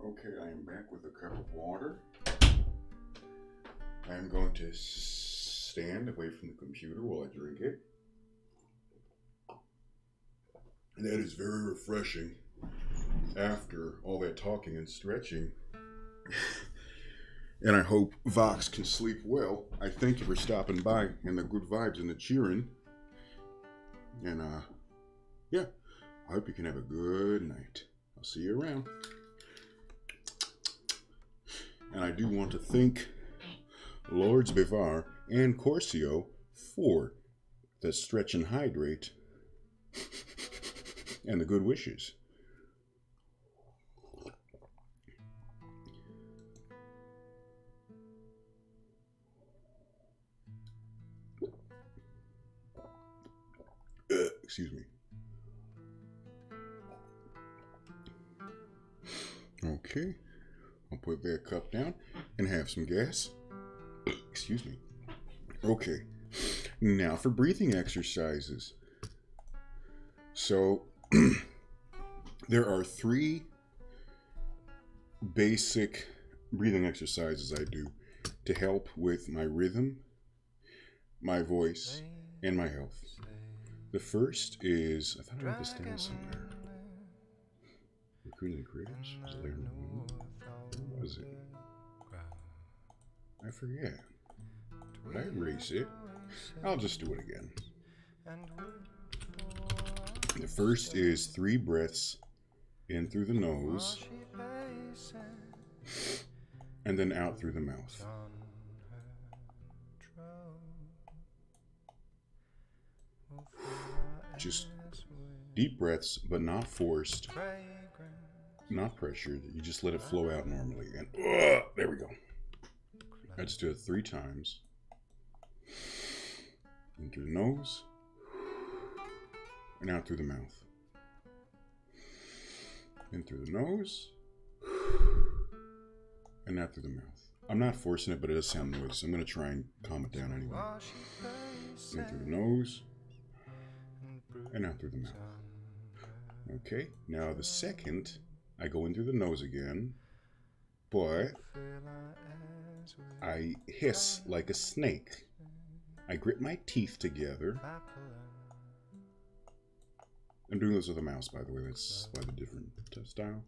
Okay, I am back with a cup of water. I am going to stand away from the computer while I drink it. And that is very refreshing after all that talking and stretching. And I hope Vox can sleep well. I thank you for stopping by and the good vibes and the cheering. And yeah, I hope you can have a good night. I'll see you around. And I do want to thank Lords Bivar, and Corcio 4, the Stretch and Hydrate, and the Good Wishes. Excuse me. Okay, I'll put that cup down and have some gas. Excuse me. Okay, now for breathing exercises. So, there are 3 basic breathing exercises I do to help with my rhythm, my voice, and my health. The first is, I thought I wrote this down somewhere. Recruiting the creators? Was it later in the moon? What was it? I forget. Did I erase it? I'll just do it again. The first is 3 breaths in through the nose and then out through the mouth. Just deep breaths, but not forced, not pressured. You just let it flow out normally. And there we go. I just do it 3 times. In through the nose and out through the mouth. In through the nose and out through the mouth. I'm not forcing it, but it does sound noisy, so I'm going to try and calm it down anyway. In through the nose and out through the mouth. Okay, now the second, I go in through the nose again, but I hiss like a snake. I grit my teeth together. I'm doing this with a mouse, by the way. That's why the different style.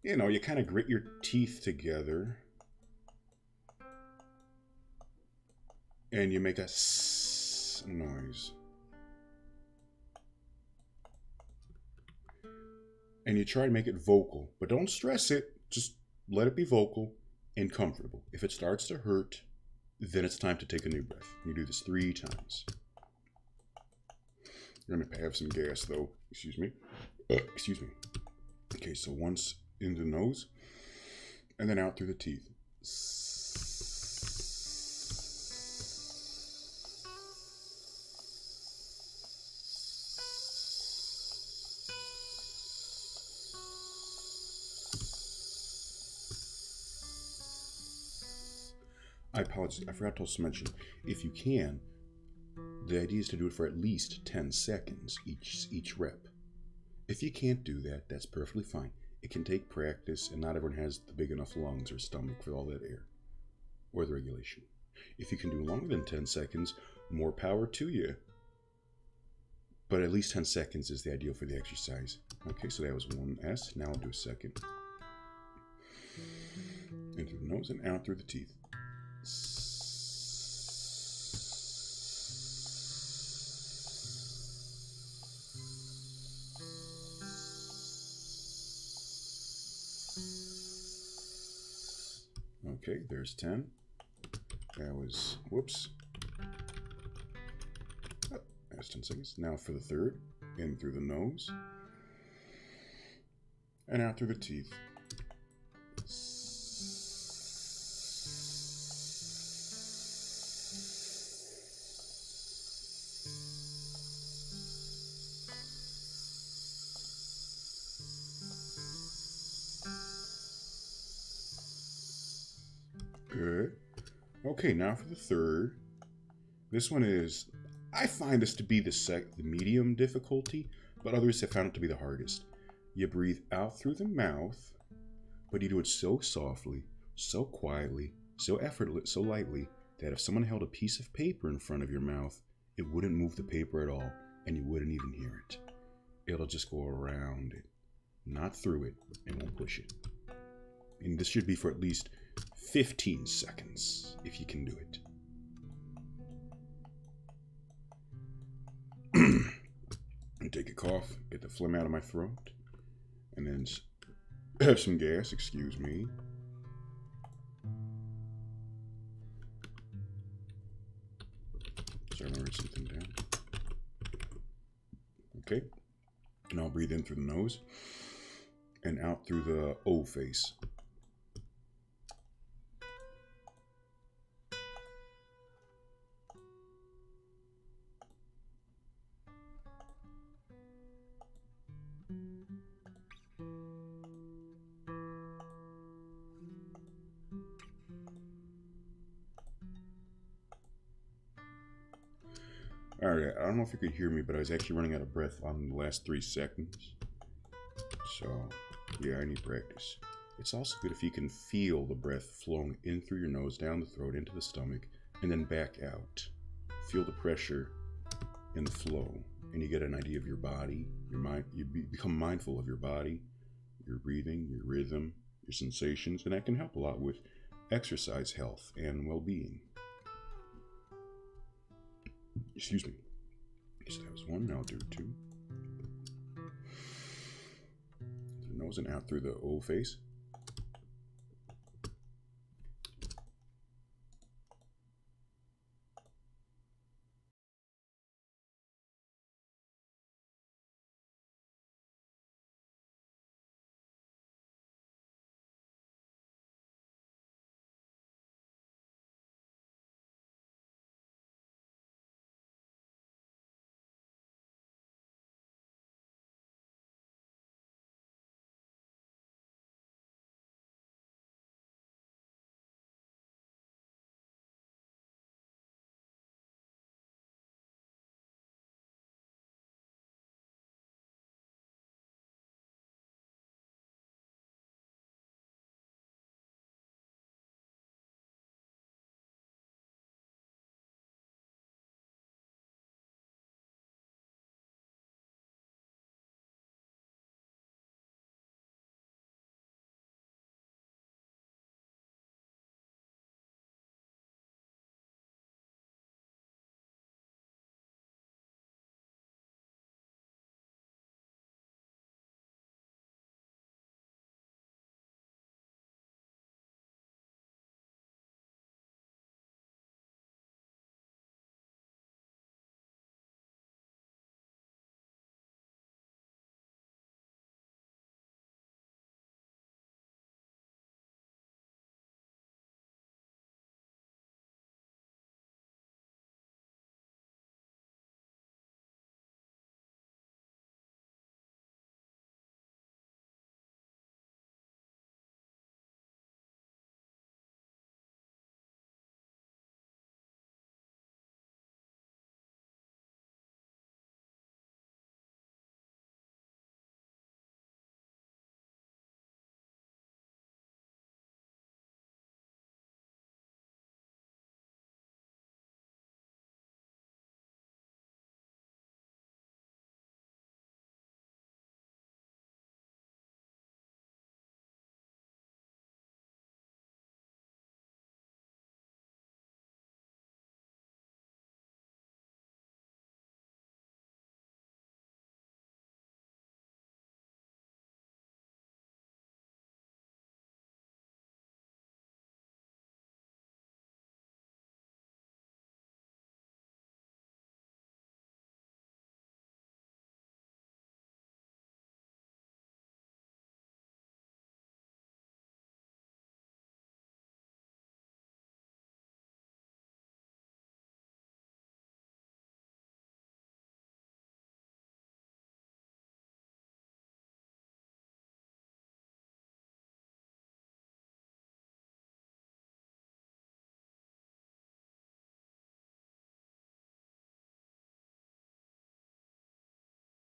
You know, you kind of grit your teeth together. And you make a s noise. And you try to make it vocal, but don't stress it. Just let it be vocal and comfortable. If it starts to hurt, then it's time to take a new breath. You do this 3 times. You're going to have some gas, though. Excuse me. Excuse me. Okay, so once in the nose, and then out through the teeth. I apologize, I forgot to also mention, if you can, the idea is to do it for at least 10 seconds each rep. If you can't do that, that's perfectly fine. It can take practice, and not everyone has the big enough lungs or stomach for all that air, or the regulation. If you can do longer than 10 seconds, more power to you. But at least 10 seconds is the ideal for the exercise. Okay, so that was 1S. Now I'll do a second. In through the nose and out through the teeth. Okay, there's 10. That was, whoops. Oh, that's 10 seconds. Now for the third, in through the nose and out through the teeth. Good. Okay, now for the third. This one is, I find this to be the medium difficulty, but others have found it to be the hardest. You breathe out through the mouth, but you do it so softly, so quietly, so effortless, so lightly, that if someone held a piece of paper in front of your mouth, it wouldn't move the paper at all, and you wouldn't even hear it. It'll just go around it, not through it. It won't push it. And this should be for at least 15 seconds, if you can do it. And take a cough, get the phlegm out of my throat, and then have some gas, excuse me. Okay. And I'll breathe in through the nose and out through the O face. Alright, I don't know if you could hear me, but I was actually running out of breath on the last 3 seconds. So, yeah, I need practice. It's also good if you can feel the breath flowing in through your nose, down the throat, into the stomach, and then back out. Feel the pressure and the flow, and you get an idea of your body, your mind. You become mindful of your body, your breathing, your rhythm, your sensations, and that can help a lot with exercise health and well-being. Excuse me. So that was 1, now I'll do 2. Through the nose and out through the O face.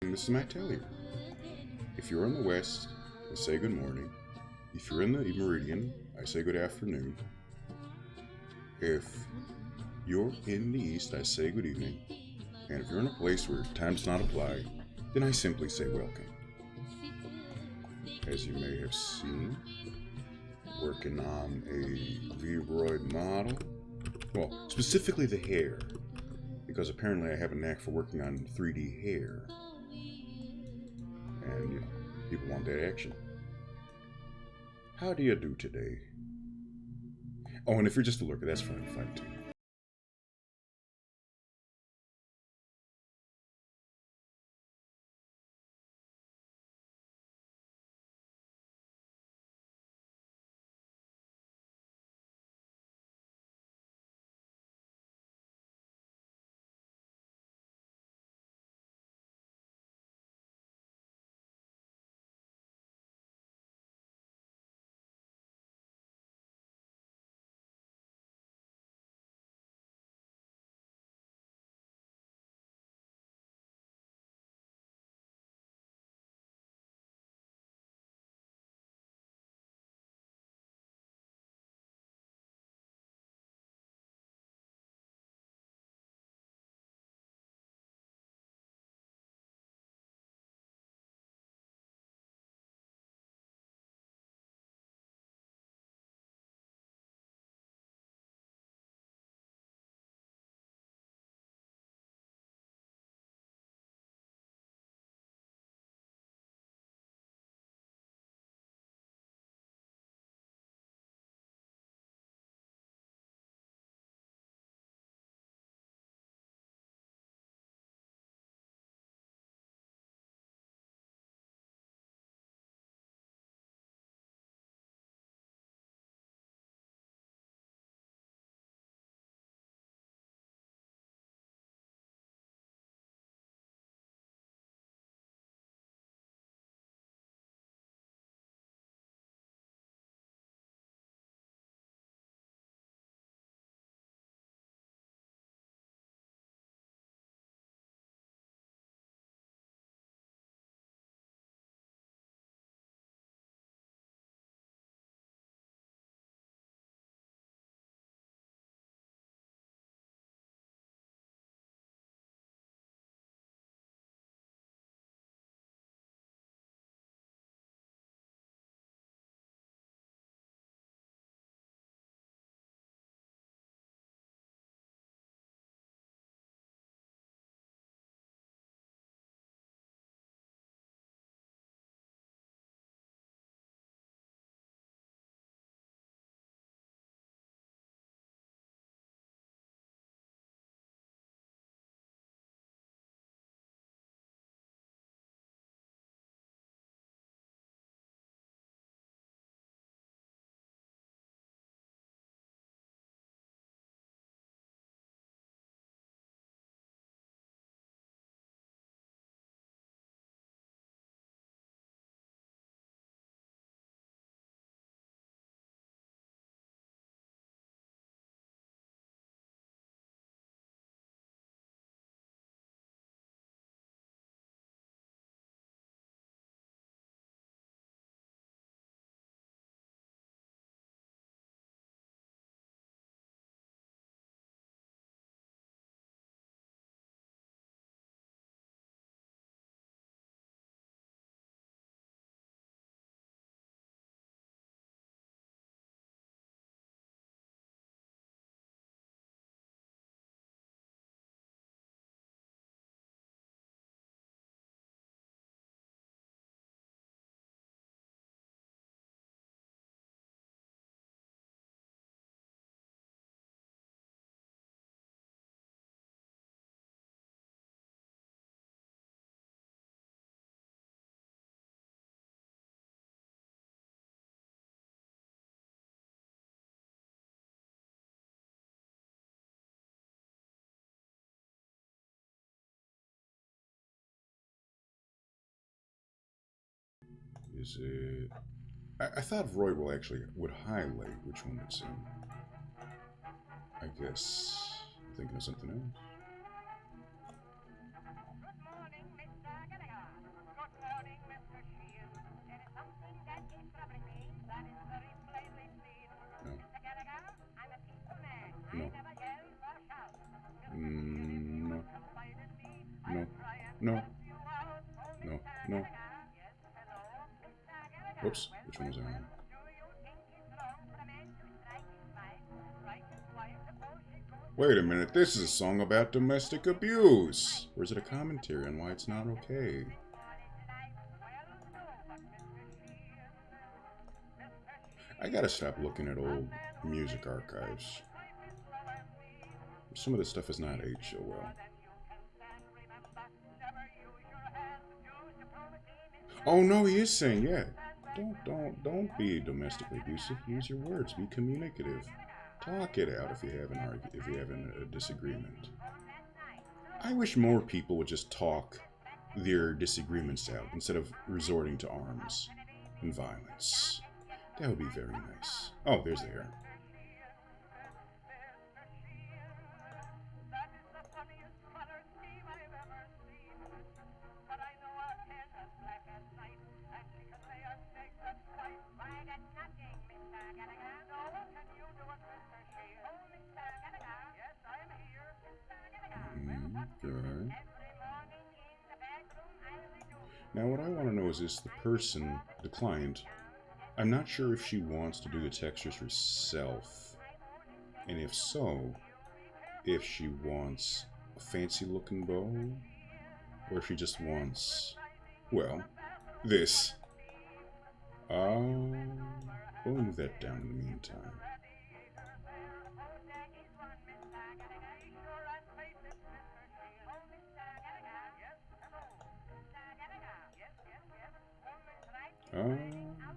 This is my Atelier. If you're in the west, I say good morning. If you're in the meridian, I say good afternoon. If you're in the east, I say good evening. And if you're in a place where time does not apply, then I simply say welcome. As you may have seen, working on a VRoid model. Well, specifically the hair, because apparently I have a knack for working on 3D hair. And, you know, people want that action. How do you do today? Oh, and if you're just a lurker, that's fine too. Is it... I thought VRoid will actually would highlight which one it's in. I guess I'm thinking of something else. No. No. Whoops, which one was I on? Wait a minute, this is a song about domestic abuse! Or is it a commentary on why it's not okay? I gotta stop looking at old music archives. Some of this stuff is not aged so well. Oh no, he is saying, yeah. Don't be domestically abusive. Use your words. Be communicative. Talk it out if you have a disagreement. I wish more people would just talk their disagreements out instead of resorting to arms and violence. That would be very nice. Oh, there's the hair. Good. Now what I want to know is this the person, the client, I'm not sure if she wants to do the textures herself. And if so, if she wants a fancy looking bow, or if she just wants, well, this. We'll move that down in the meantime.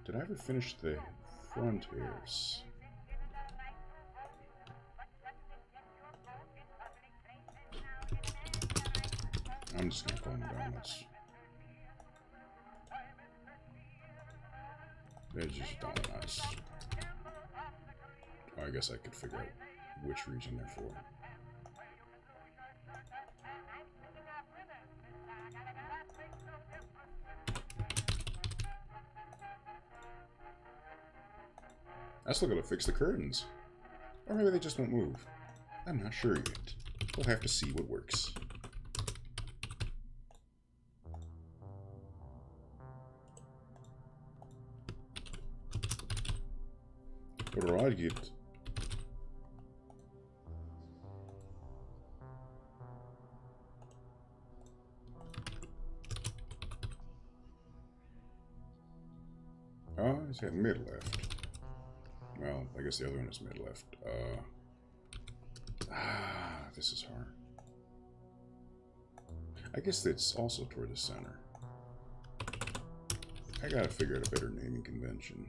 Did I ever finish the front hairs? I'm just gonna calm down. They're just donuts. I guess I could figure out which region they're for. I still gotta fix the curtains. Or maybe they just won't move. I'm not sure yet. We'll have to see what works. Right. Oh, it's at mid left. Well, I guess the other one is mid left. This is hard. I guess it's also toward the center. I gotta figure out a better naming convention.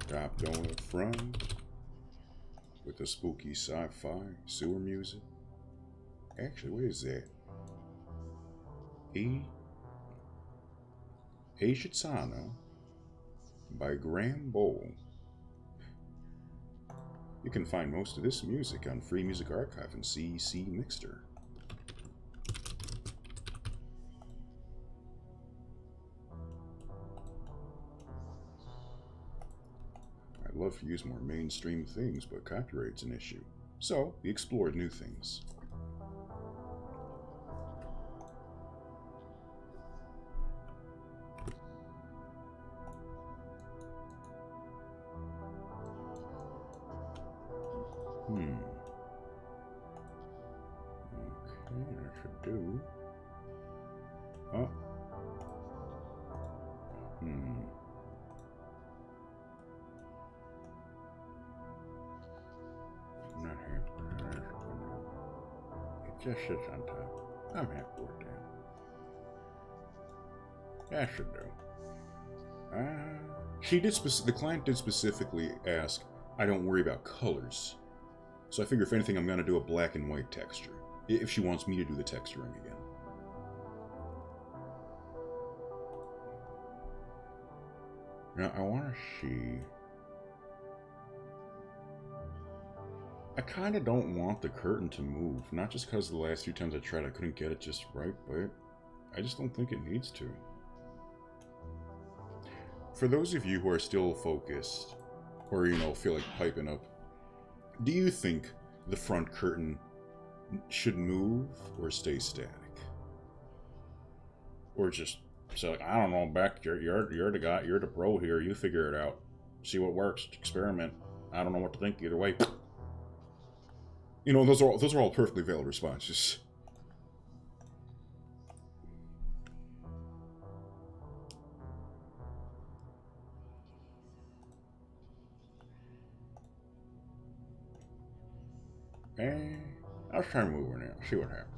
Top door up front with the spooky sci-fi sewer music. Actually, what is that? Ashitsana by Graham Bowl. You can find most of this music on Free Music Archive and CEC Mixter. I'd love to use more mainstream things, but copyright's an issue. So, we explored new things. Okay, that should do. Oh. I'm not happy with that. It just sits on top. I'm happy with that. That should do. She did the client did specifically ask, I don't worry about colors. So I figure if anything, I'm going to do a black and white texture. If she wants me to do the texturing again. Now, I want to see... I kind of don't want the curtain to move. Not just because the last few times I tried I couldn't get it just right, but I just don't think it needs to. For those of you who are still focused, or, you know, feel like piping up, do you think the front curtain should move or stay static? Or just say, like, I don't know, Beck, you're the guy, you're the pro here, you figure it out. See what works, experiment. I don't know what to think either way. You know, those are all perfectly valid responses. And I'll try to move her now, see what happens.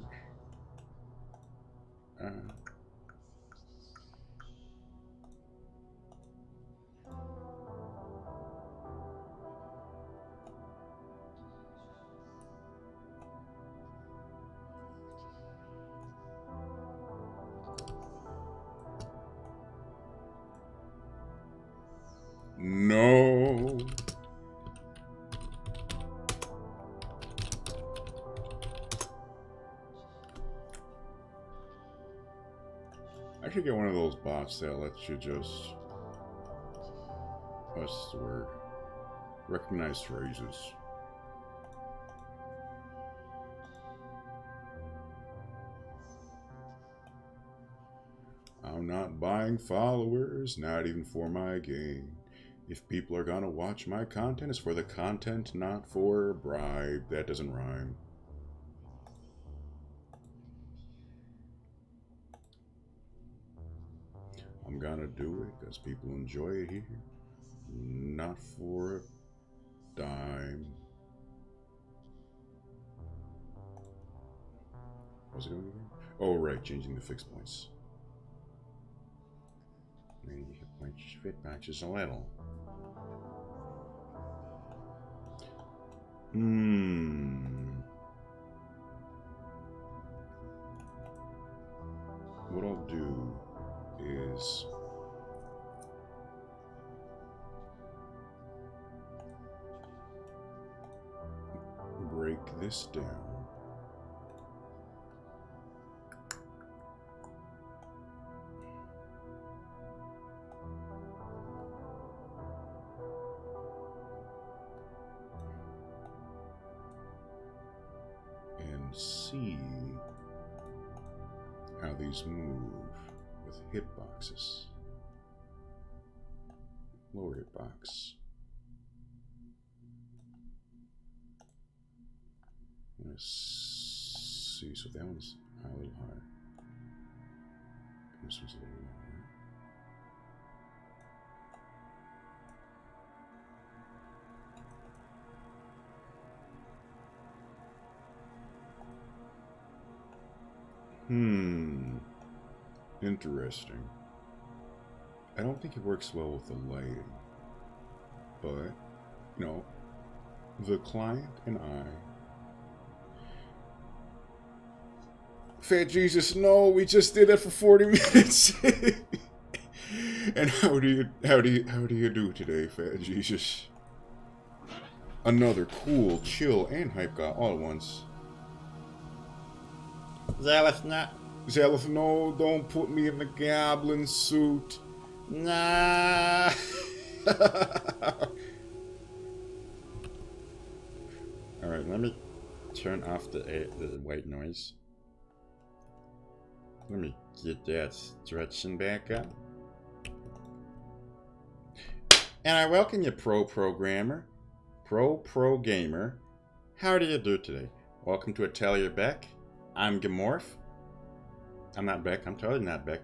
No. I should get one of those bots that lets you just... what's the word? Recognize phrases. I'm not buying followers, not even for my gain. If people are gonna watch my content, it's for the content, not for a bribe. That doesn't rhyme. I'm gonna do it because people enjoy it here, not for a dime. What's it doing again? Oh, right, changing the fixed points. Maybe you hit points fit matches a little. What I'll do is break this down. And see how these move with hitboxes. Lower hitbox. Let's see, so that one's a little higher. This one's a little lower. Interesting. I don't think it works well with the lighting, but, you know, the client and I... Fat Jesus, no, we just did that for 40 minutes. And how do you do today, Fat Jesus? Another cool, chill, and hype guy all at once. Zealous, not. Zealous, no, don't put me in the goblin suit. Nah. Alright, let me turn off the white noise. Let me get that stretching back up. And I welcome you, programmer, pro gamer. How do you do today? Welcome to Atelier Beck. I'm Gamorph. I'm not Beck. I'm totally not Beck.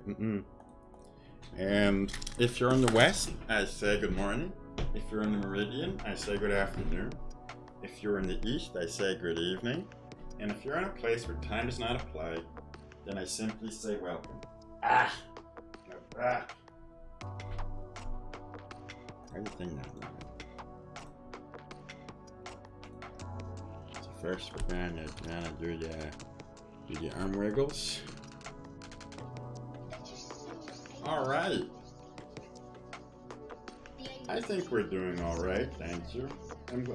And if you're in the West, I say good morning. If you're in the Meridian, I say good afternoon. If you're in the East, I say good evening. And if you're in a place where time does not apply, then I simply say welcome. How do you think that right? So first we're gonna do the arm wiggles. Alright. I think we're doing alright, thank you. I'm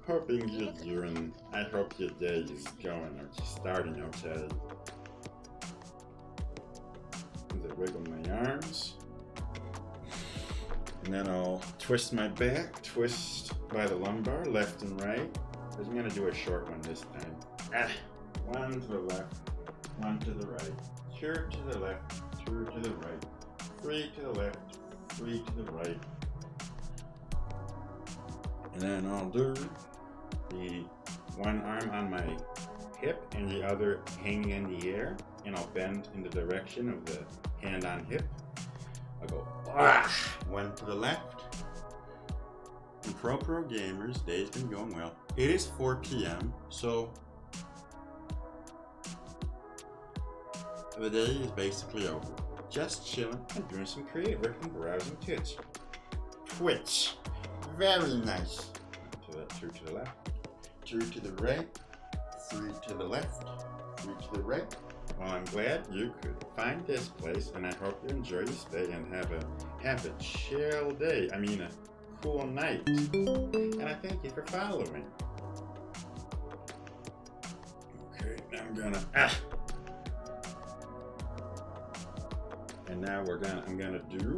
hoping I hope your day is going or starting okay. As I wiggle my arms. And then I'll twist my back, twist by the lumbar, left and right. I'm gonna do a short one this time. One to the left, one to the right, two to the left, two to the right, three to the left, three to the right. And then I'll do the one arm on my hip and the other hanging in the air, and I'll bend in the direction of the hand on hip. I'll go one to the left. And pro gamers, day's been going well. It is 4 p.m. so the day is basically over. Just chilling and doing some creative work and browsing Twitch. Very nice. Two to the left, two to the right, three to the left, three to the right. Well, I'm glad you could find this place, and I hope you enjoy your stay and have a chill day. I mean, a cool night. And I thank you for following. Okay, now I'm gonna and now I'm gonna do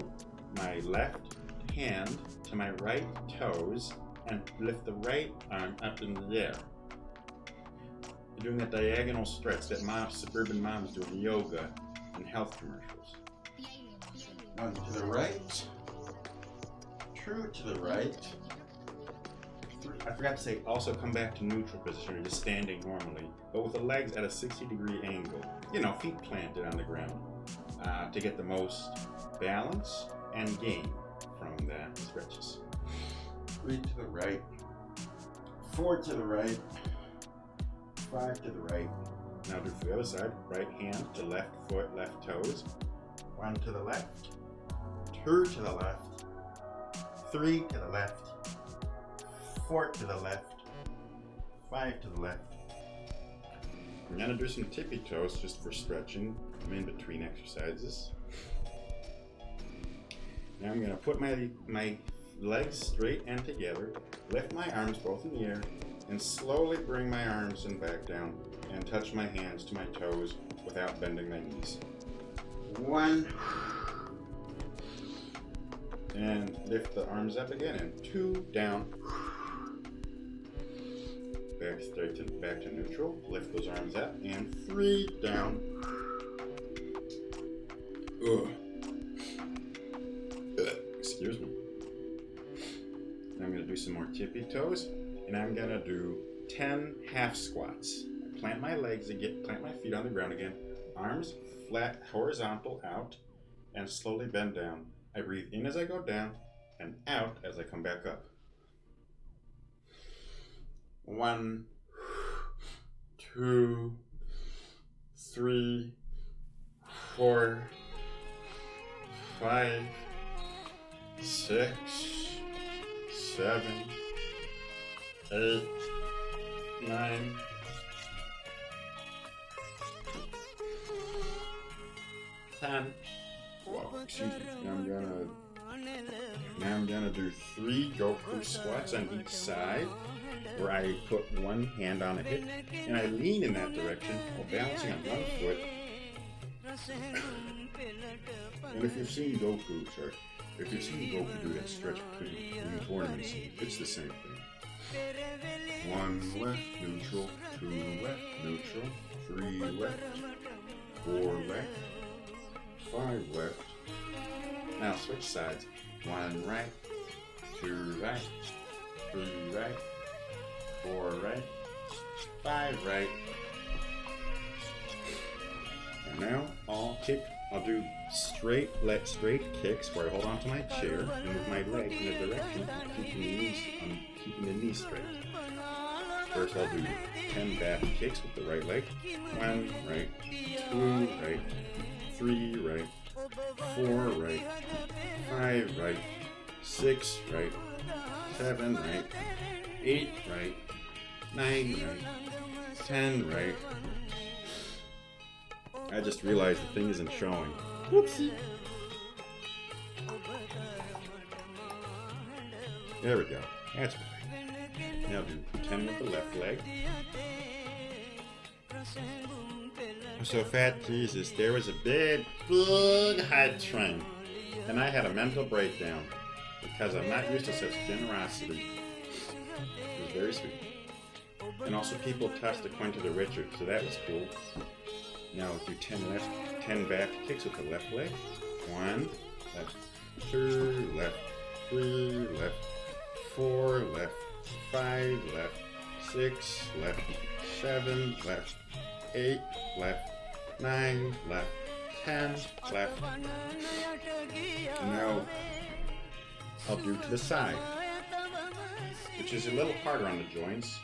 my left hand to my right toes and lift the right arm up in the air. Doing that diagonal stretch that suburban moms do in yoga and health commercials. One to the right, two to the right. I forgot to say, also come back to neutral position, or just standing normally, but with the legs at a 60-degree angle. You know, feet planted on the ground to get the most balance and gain from the stretches. 3 to the right, 4 to the right, 5 to the right. Now do for the other side. Right hand to left foot, left toes. 1 to the left, 2 to the left, 3 to the left, 4 to the left, 5 to the left. I'm gonna do some tippy toes just for stretching. I'm in between exercises. Now I'm gonna put my legs straight and together, lift my arms both in the air, and slowly bring my arms and back down and touch my hands to my toes without bending my knees. 1. And lift the arms up again, and 2, down. Back to neutral, lift those arms up, and 3, down. Excuse me. I'm going to do some more tippy toes, and I'm going to do 10 half squats. I plant my legs again, plant my feet on the ground again, arms flat, horizontal out, and slowly bend down. I breathe in as I go down, and out as I come back up. 1, 2, 3, 4, 5, 6, 7, 8, 9, 10. Well, excuse me. Now I'm gonna do 3 Goku Squats on each side, where I put one hand on a hip and I lean in that direction while balancing on one foot. And if you've seen Goku do that stretch between tournaments, it's the same thing. 1 left, neutral, 2 left, neutral, 3 left, 4 left, 5 left. Now switch sides. 1 right, 2 right, 3 right, 4 right, 5 right. And now I'll do straight kicks where I hold onto my chair and move my leg in a direction of keeping the knees straight. First I'll do 10 back kicks with the right leg. 1 right, 2 right, 3 right, 4 right, 5 right, 6 right, 7 right, 8 right, 9 right, 10 right. I just realized the thing isn't showing. Whoopsie. There we go. That's better. Now do 10 with the left leg. So, Fat Jesus, there was a big hype train, and I had a mental breakdown because I'm not used to such generosity. It was very sweet. And also, people touched the coin to the richer, so that was cool. Now do 10 back kicks with the left leg. 1, left, 2, left, 3, left, 4, left, 5, left, 6, left, 7, left, 8, left, 9, left, 10, left. Now I'll do to the side, which is a little harder on the joints,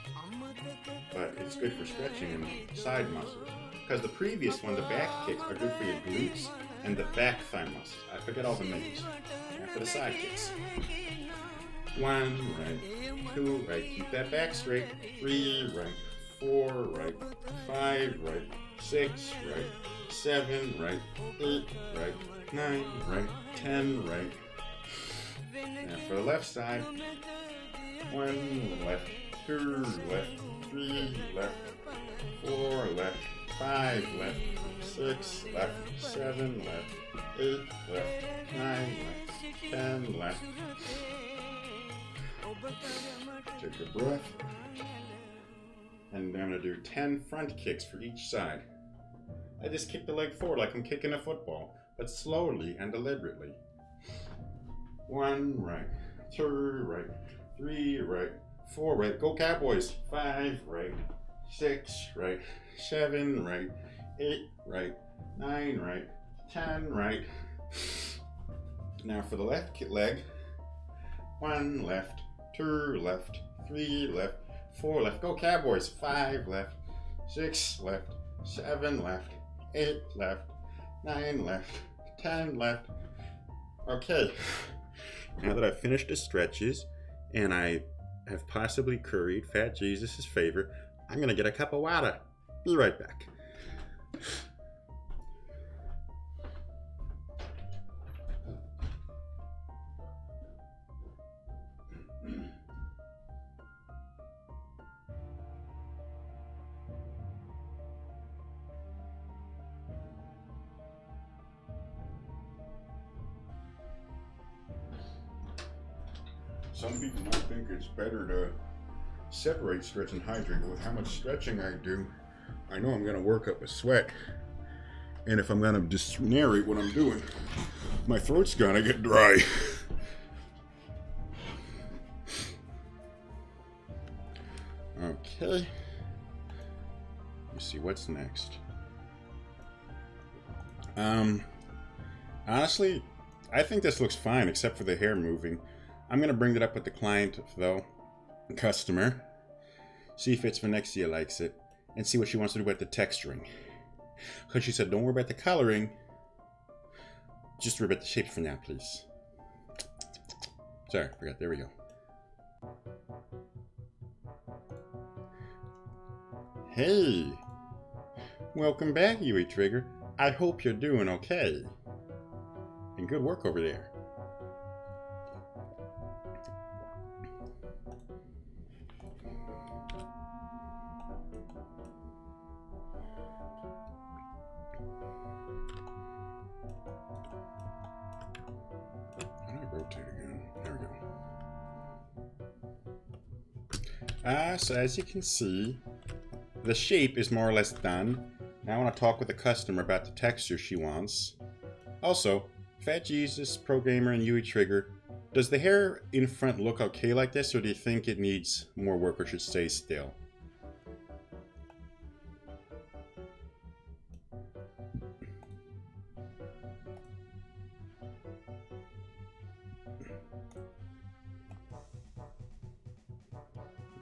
but it's good for stretching and side muscles. Because the previous one, the back kicks, are good for your glutes and the back thigh muscles. I forget all the names. Now for the side kicks. 1 right, 2 right, keep that back straight. 3 right, 4 right, 5 right, 6 right, 7 right, 8 right, 9 right, 10 right. Now for the left side, 1 left, 2 left, 3 left, 4 left, 5 left, 6 left, 7 left, 8 left, 9 left, 10 left. Take a breath. And I'm going to do 10 front kicks for each side. I just kick the leg forward like I'm kicking a football, but slowly and deliberately. 1 right, 2 right, 3 right, 4 right. Go Cowboys. 5 right, 6 right, 7 right, 8 right, 9 right, 10 right. Now for the left leg. 1 left, 2 left, 3 left, 4 left. Go Cowboys. 5 left, 6 left, 7 left, 8 left, 9 left, 10 left. Okay, now that I've finished the stretches and I have possibly curried Fat Jesus' favor, I'm going to get a cup of water. Be right back. Some people might think it's better to separate stretch and hydrate, but with how much stretching I do, I know I'm going to work up a sweat. And if I'm going to just narrate what I'm doing, my throat's going to get dry. Okay. Let me see what's next. Honestly, I think this looks fine except for the hair moving. I'm going to bring it up with the client, though, customer, see if it's Venexia likes it, and see what she wants to do about the texturing. Because she said, don't worry about the coloring, just worry about the shapes for now, please. Sorry, forgot, there we go. Hey, welcome back, Yui Trigger. I hope you're doing okay. And good work over there. Rotate again. There we go. So as you can see, the shape is more or less done. Now I want to talk with the customer about the texture she wants. Also, Fat Jesus, Pro Gamer, and Yui Trigger, does the hair in front look okay like this, or do you think it needs more work or should stay still?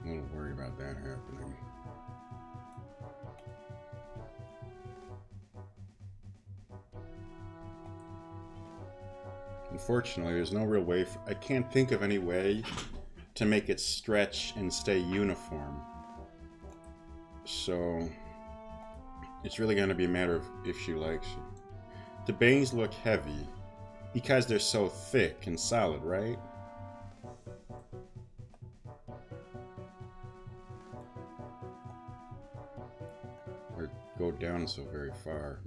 A little worried about that happening. Unfortunately, there's no real way. I can't think of any way to make it stretch and stay uniform. So it's really going to be a matter of if she likes it. The bangs look heavy because they're so thick and solid, right? down so very far.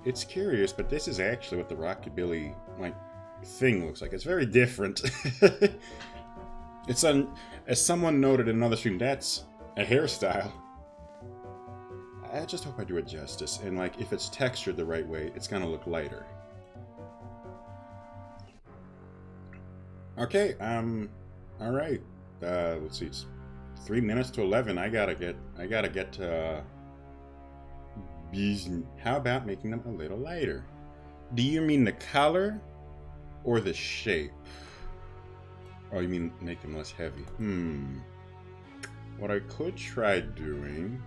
It's curious, but this is actually what the Rockabilly thing looks like. It's very different. It's as someone noted in another stream, that's a hairstyle. I just hope I do it justice, and if it's textured the right way, it's gonna look lighter. Okay, all right. Let's see, it's 3 minutes to 11. I gotta get to bees. How about making them a little lighter? Do you mean the color or the shape? Oh, you mean make them less heavy? What I could try doing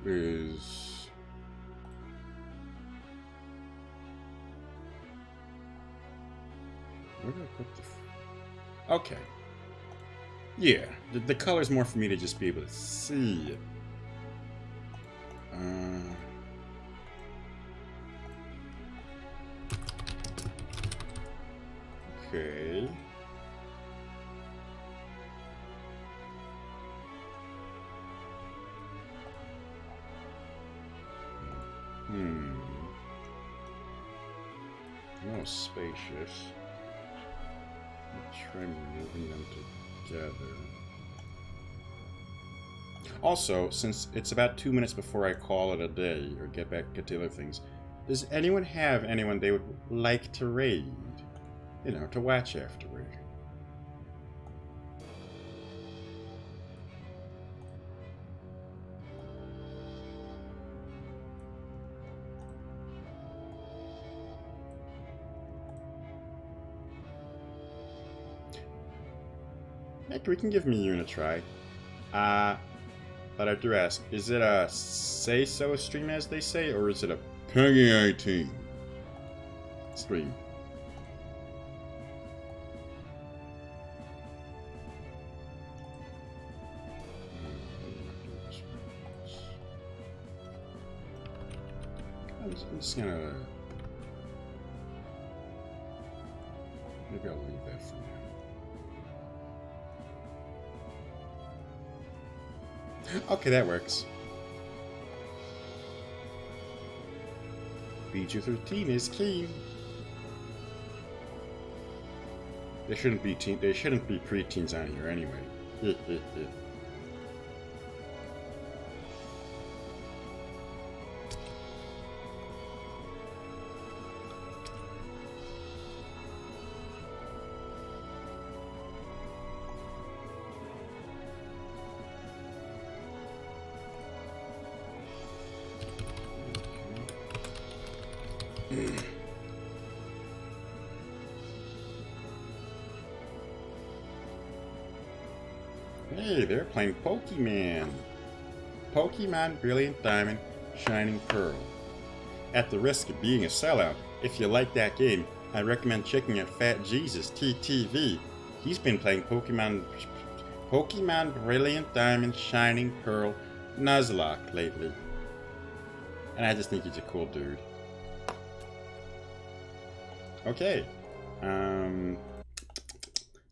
is where do I put the? Okay. Yeah, the color's more for me to just be able to see it. Okay. No spacious. Try moving them together. Also, since it's about 2 minutes before I call it a day or get back to other things, does anyone have anyone they would like to raid? You know, to watch afterward. Heck, we can give Miyun a try. But I do ask, is it a say-so stream as they say, or is it a Peggy 18 stream? I'm just gonna... Maybe I'll leave that for now. Okay, that works. PG-13 is keen. There shouldn't be preteens on here anyway. Hey, they're playing Pokemon. Pokemon Brilliant Diamond, Shining Pearl. At the risk of being a sellout, if you like that game, I recommend checking out Fat Jesus TTV. He's been playing Pokemon Brilliant Diamond, Shining Pearl, Nuzlocke lately. And I just think he's a cool dude. Okay.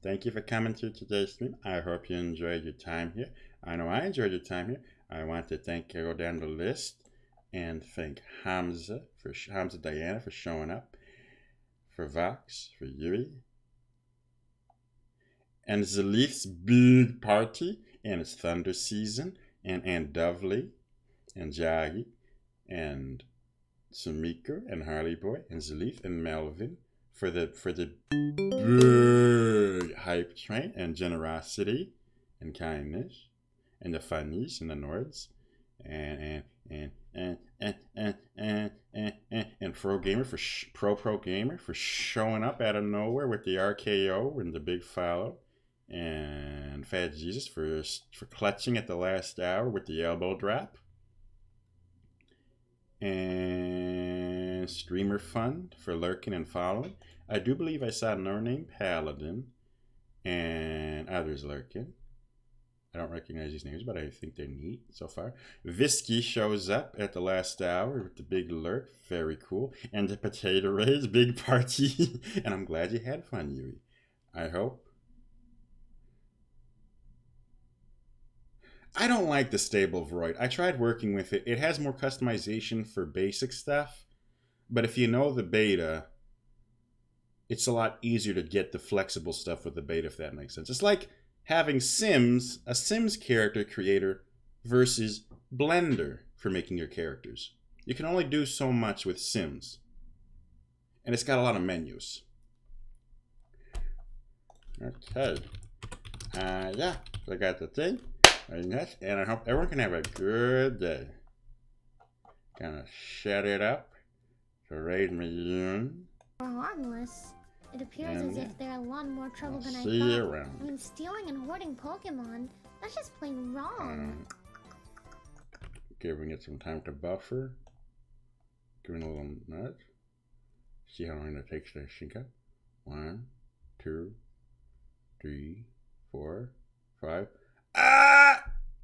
Thank you for coming to today's stream. I hope you enjoyed your time here. I know I enjoyed your time here. I want to go down the list and thank Hamza Diana for showing up, for Vox, for Yuri, and Zalif's big party and its Thunder season, and Dovely, and Jagi, and Sumika, and Harley Boy, and Zalif, and Melvin, for the big hype train, and generosity, and kindness, and the funnies, and the Nords, and Pro Gamer for showing up out of nowhere with the RKO and the big follow, and Fat Jesus for clutching at the last hour with the elbow drop, and Streamer Fund for lurking and following. I do believe I saw No Name Paladin and others lurking. I don't recognize these names, but I think they're neat so far. Visky shows up at the last hour with the big lurk. Very cool. And the Potato Rays, big party. And I'm glad you had fun, Yui. I hope. I don't like the stable VRoid. I tried working with it. It has more customization for basic stuff, but if you know the beta, it's a lot easier to get the flexible stuff with the beta, if that makes sense. It's like having a Sims character creator versus Blender for making your characters. You can only do so much with Sims. And it's got a lot of menus. Okay. Yeah, so I got the thing. And I hope everyone can have a good day. Gonna shut it up. So raid me in. Harmless. It appears as if they're a lot more trouble than I See thought. you around. I mean, stealing and hoarding Pokemon, that's just plain wrong. Giving it some time to buffer. Giving a little nudge. See how long it takes to sync up. 1, 2, 3, 4, 5. Ah!